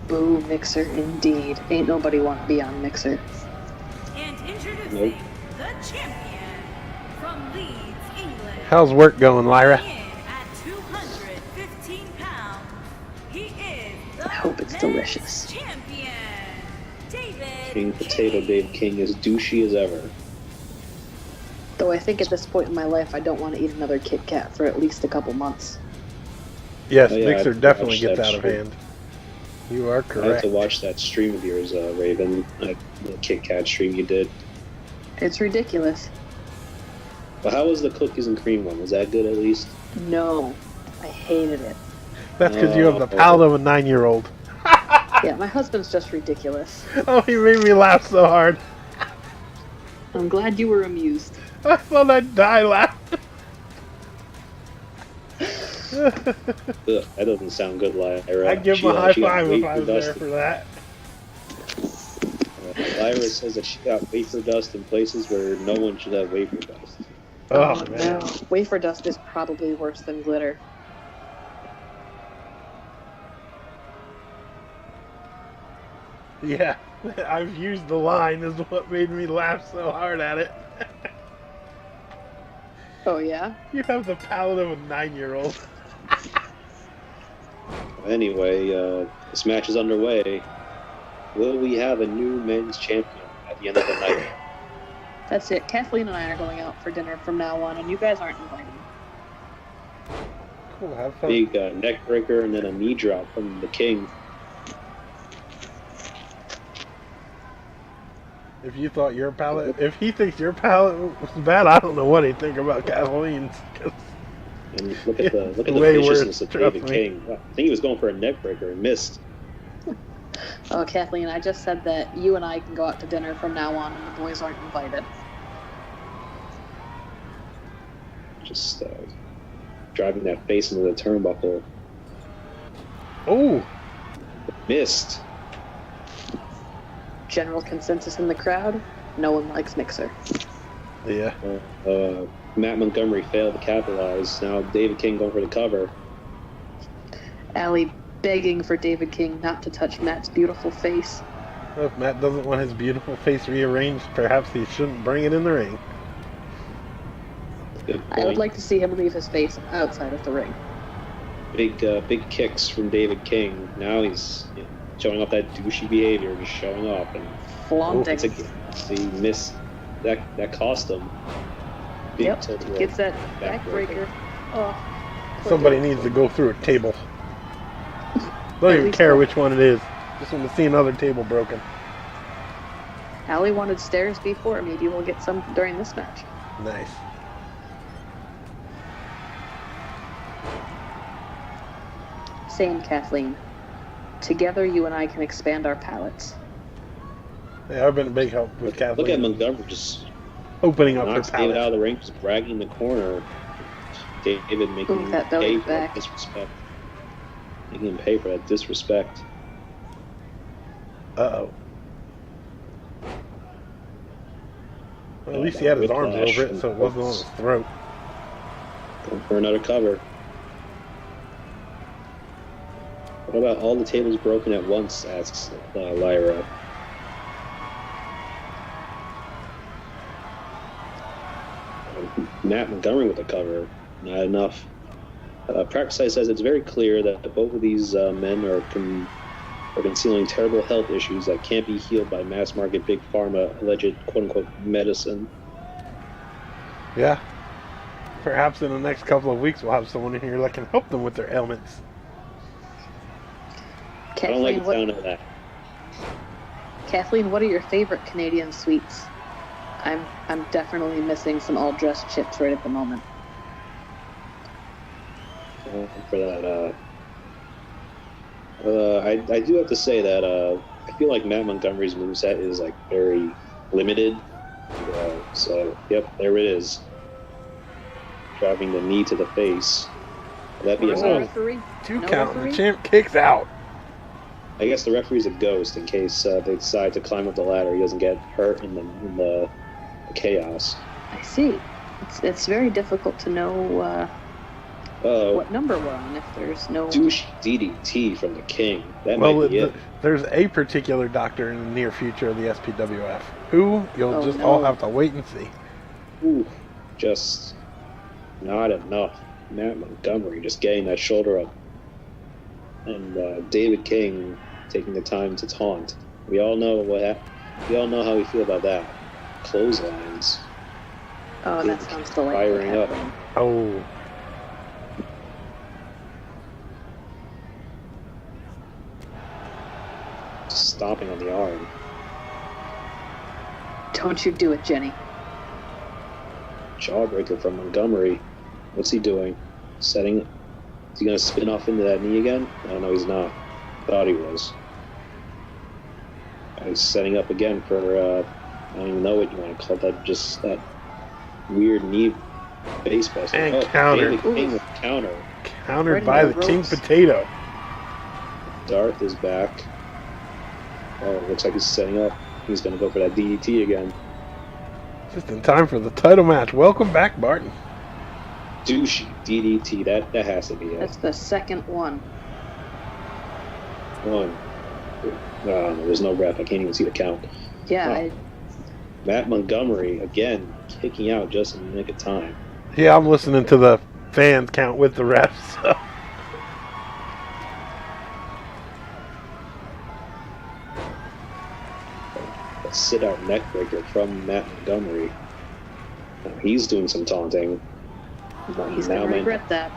Boo, Mixer, indeed. Ain't nobody want to be on Mixer. And introducing Nope. the champion from Leeds, England. How's work going, Lyra? Weighing in at 215 pounds, he is the I hope it's men's delicious. champion, David King Potato King. Dave King is douchey as ever. Though I think at this point in my life, I don't want to eat another Kit Kat for at least a couple months. Yes, Oh, yeah, Mixer I've definitely watched gets that out of stream. hand. You are I have correct. to watch that stream of yours, Raven. The Kit Kat stream you did. It's ridiculous. But how was the cookies and cream one? Was that good at least? No, I hated it. That's because you have the palate of a 9-year-old. Yeah, my husband's just ridiculous. Oh, he made me laugh so hard. I'm glad you were amused. I thought I'd die laughing. Ugh, that doesn't sound good, Lyra. I'd give She, him a high she got five if I wafer was there dust. for that. Lyra says that she got wafer dust in places where no one should have wafer dust. Oh, man. No, wafer dust is probably worse than glitter. Yeah, I've used the line is what made me laugh so hard at it. Oh yeah? You have the palate of a 9-year-old. Anyway, this match is underway. Will we have a new men's champion at the end of the night? That's it. Kathleen and I are going out for dinner from now on, and you guys aren't invited. Cool, have fun. Big neck breaker and then a knee drop from the King. If you thought your palate, if he thinks your palate was bad, I don't know what he'd think about Kathleen's. 'Cause And look at the Way viciousness worse, of David trust me. King. I think he was going for a neck breaker and missed. Oh, Kathleen, I just said that you and I can go out to dinner from now on, and the boys aren't invited. Just driving that face into the turnbuckle. Oh, Missed. General consensus in the crowd, no one likes Mixer. yeah. Matt Montgomery failed to capitalize. Now David King going for the cover. Allie begging for David King not to touch Matt's beautiful face. Well, if Matt doesn't want his beautiful face rearranged, perhaps he shouldn't bring it in the ring. Good I would point. like to see him leave his face outside of the ring. Big kicks from David King. Now he's showing off that douchey behavior, just showing off, and Flaunting. he missed that cost him. Big Yep, tilt roll. gets that backbreaker. Oh, poor Somebody David. needs to go through a table. Don't even least care one. which one it is. Just want to see another table broken. Allie wanted stairs before. Maybe we'll get some during this match. Nice. Same, Kathleen. Together, you and I can expand our palettes. Yeah, I've been a big help with Kathleen. Look at Montgomery just opening up her knocks David out palate. of the ring, just bragging in the corner. David making Ooh, him that belly pay for that back. disrespect. Making him pay for that disrespect. Uh-oh. Well, at least he had his arms Whiplash over it, and so it wasn't on his throat. Going for another cover. What about all the tables broken at once? Asks Lyra. Matt Montgomery with the cover. Not enough. Practice Size says it's very clear that both of these men are concealing terrible health issues that can't be healed by mass market big pharma alleged quote unquote medicine. Yeah. Perhaps in the next couple of weeks we'll have someone in here that can help them with their ailments. I don't like Kathleen, the sound of that. Kathleen, what are your favorite Canadian sweets? I'm definitely missing some all-dressed chips right at the moment. For that, I do have to say that I feel like Matt Montgomery's moveset is like very limited. So, yep, there it is. Driving the knee to the face. Would that be Where's a the hold? referee? Two No count. referee? The champ kicks out. I guess the referee's a ghost in case they decide to climb up the ladder. He doesn't get hurt in the chaos. I see. It's very difficult to know what number we're on if there's no... Douche DDT from the king. That Well, might be it. there's a particular doctor in the near future of the SPWF who you'll just no. all have to wait and see. Ooh, just not enough. Matt Montgomery just getting that shoulder up. And David King taking the time to taunt. We all know we all know how we feel about that. Clotheslines. Oh, that sounds delightful. Firing up. Oh, Stomping on the arm. Don't you do it, Jenny. Jawbreaker from Montgomery. What's he doing? Is he going to spin off into that knee again? Oh, no, he's not. Thought he was. He's setting up again for, I don't even know what you want to call that, just that weird knee base buster. And counter. David King with counter. countered Right by in the the King ropes. Potato. Darth is back. Oh, it looks like he's setting up. He's going to go for that DDT again. Just in time for the title match. Welcome back, Barton. Douchey DDT. That has to be it. That's the second one. One. There's no ref. I can't even see the count. Yeah, Oh. Matt Montgomery, again, kicking out just in the nick of time. Yeah, I'm listening to the fans count with the refs. So. A sit-out neck breaker from Matt Montgomery. He's doing some taunting. he's going to regret that.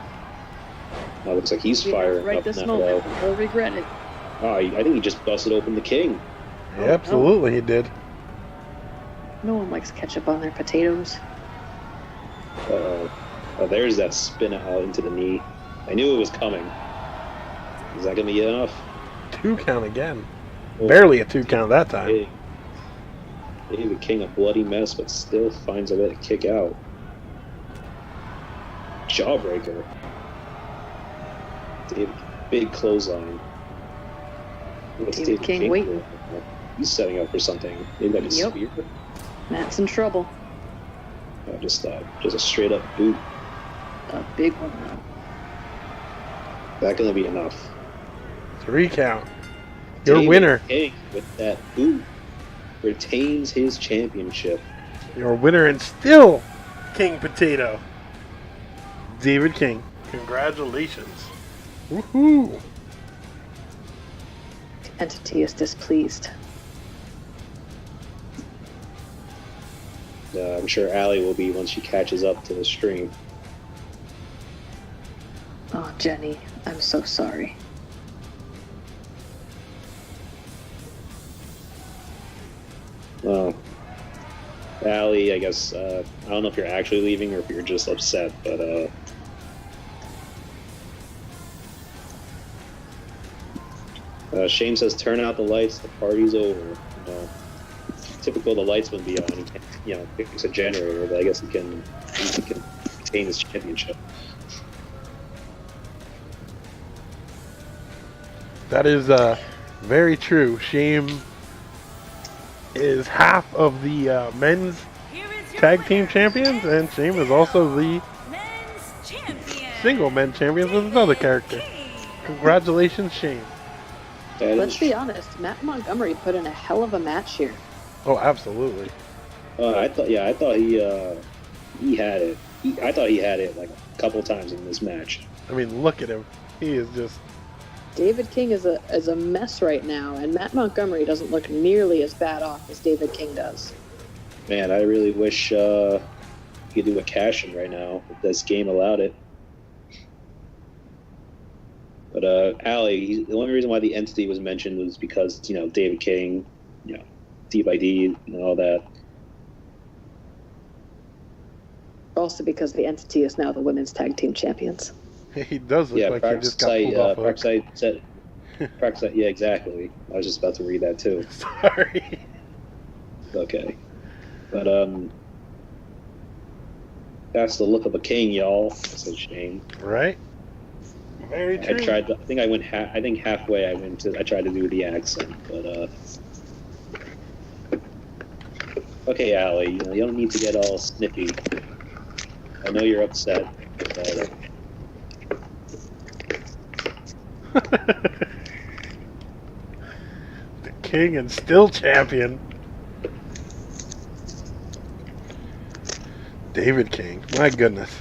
Now looks like he's You know, firing right up this now, moment. though. He'll regret it. Oh, I think he just busted open the king. Yeah, absolutely, he did. No one likes ketchup on their potatoes. Oh, there's that spin out into the knee. I knew it was coming. Is that going to be enough? 2 count again. Oh, Barely a 2 count that time. Hey, David King, a bloody mess, but still finds a way to kick out. Jawbreaker. David, big clothesline. What's David King waiting. doing? He's setting up for something. Maybe like a Yep. spear. Matt's in trouble. Just a straight up boot. A big one, though. That gonna be enough. 3 count. Your David winner. King with that boot retains his championship. Your winner and still King Potato. David King. Congratulations. Woohoo. The entity is displeased. I'm sure Allie will be once she catches up to the stream. Oh, Jenny, I'm so sorry. Well, Allie, I guess, I don't know if you're actually leaving or if you're just upset, but Shane says, turn out the lights, the party's over. You know, typical, the lights wouldn't be on. He can't, fix a generator, but I guess he can retain his championship. That is very true. Shame is half of the men's Here is your tag team winner, champions, and Shame is also the men's champion. single men champions with another character. Congratulations, Shame. That Let's is- be honest, Matt Montgomery put in a hell of a match here. Oh, absolutely. I thought he had it. I thought he had it like a couple times in this match. I mean, look at him. He is just... David King is a mess right now, and Matt Montgomery doesn't look nearly as bad off as David King does. Man, I really wish you could do a cash-in right now if this game allowed it. But Allie, the only reason why the entity was mentioned was because David King, D by D, and all that. Also because the entity is now the women's tag team champions. He does look like he just got pulled off. Parkside said Practice. Yeah, exactly. I was just about to read that too. Sorry. Okay, but that's the look of a king, y'all. That's a shame. Right? Very true. I tried. I think I went. I think halfway. I tried to do the accent, but Okay, Allie. You don't need to get all snippy. I know you're upset. But, The king and still champion. David King. My goodness.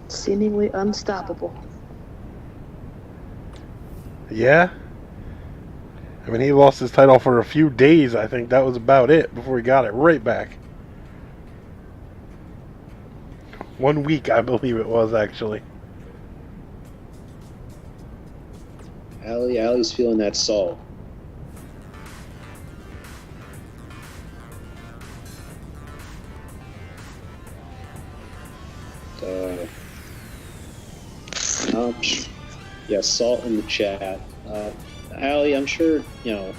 Seemingly unstoppable. Yeah? I mean, he lost his title for a few days, I think. That was about it before he got it right back. 1 week, I believe it was, actually. Allie's feeling that salt. Yeah, salt in the chat. Allie, I'm sure, I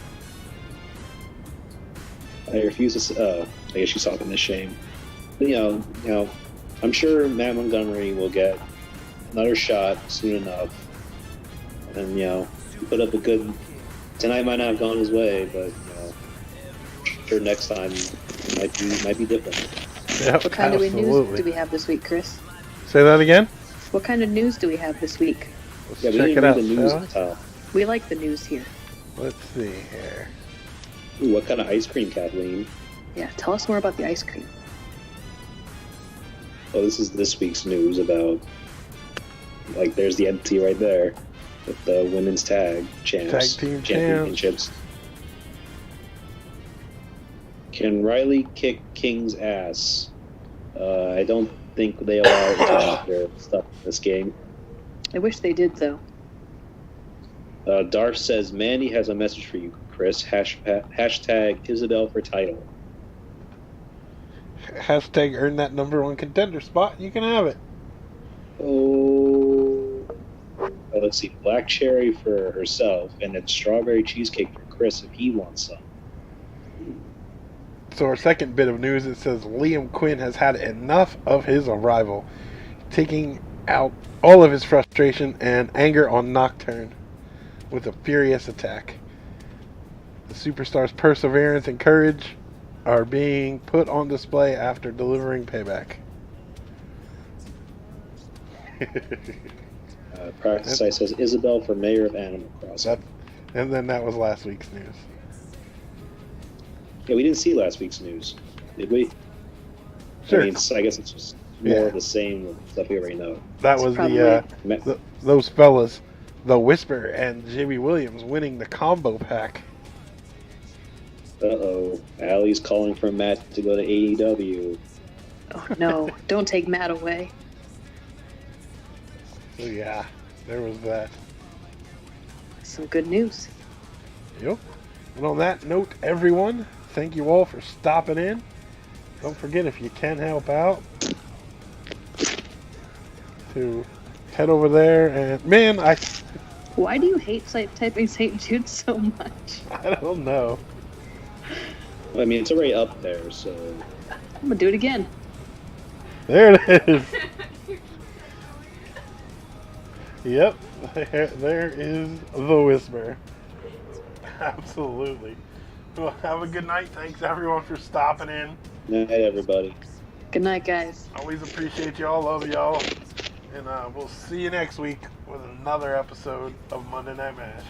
refuse to, I guess she's talking this shame. But, I'm sure Matt Montgomery will get another shot soon enough. And, put up a good, tonight might not have gone his way, but, sure next time might be different. Yep, What kind absolutely. of news do we have this week, Chris? Say that again? What kind of news do we have this week? Let's Yeah, we check didn't it read out, the news shall we? tile. We like the news here. Let's see here. Ooh, what kind of ice cream, Kathleen? Yeah, tell us more about the ice cream. Oh, this is this week's news about, there's the entity right there with the women's tag champs. Tag team championships. Can Riley kick King's ass? I don't think they allow their stuff in this game. I wish they did, though. Darth says, Mandy has a message for you, Chris. Hashtag Isabel for title. Hashtag earn that #1 contender spot. You can have it. Oh, let's see. Black cherry for herself, and then strawberry cheesecake for Chris if he wants some. So our second bit of news, it says Liam Quinn has had enough of his arrival, taking out all of his frustration and anger on Nocturne with a furious attack. The superstar's perseverance and courage are being put on display after delivering payback. Practice Site says Isabel for mayor of Animal Crossing. And then that was last week's news. Yeah, we didn't see last week's news, did we? Sure. I guess it's just more of the same stuff we already know. That was those fellas, the Whisper and Jimmy Williams winning the combo pack. Uh-oh. Allie's calling for Matt to go to AEW. Oh, no. Don't take Matt away. So yeah, there was that. Some good news. Yep. And on that note, everyone, thank you all for stopping in. Don't forget, if you can help out, to head over there and, man, Why do you hate typing St. Jude so much? I don't know. I mean, it's already up there, so... I'm gonna do it again. There it is. Yep, there is the Whisper. Absolutely. Well, have a good night. Thanks everyone for stopping in. Night, everybody. Good night, guys. Always appreciate y'all. Love y'all. And we'll see you next week with another episode of Monday Night Mash.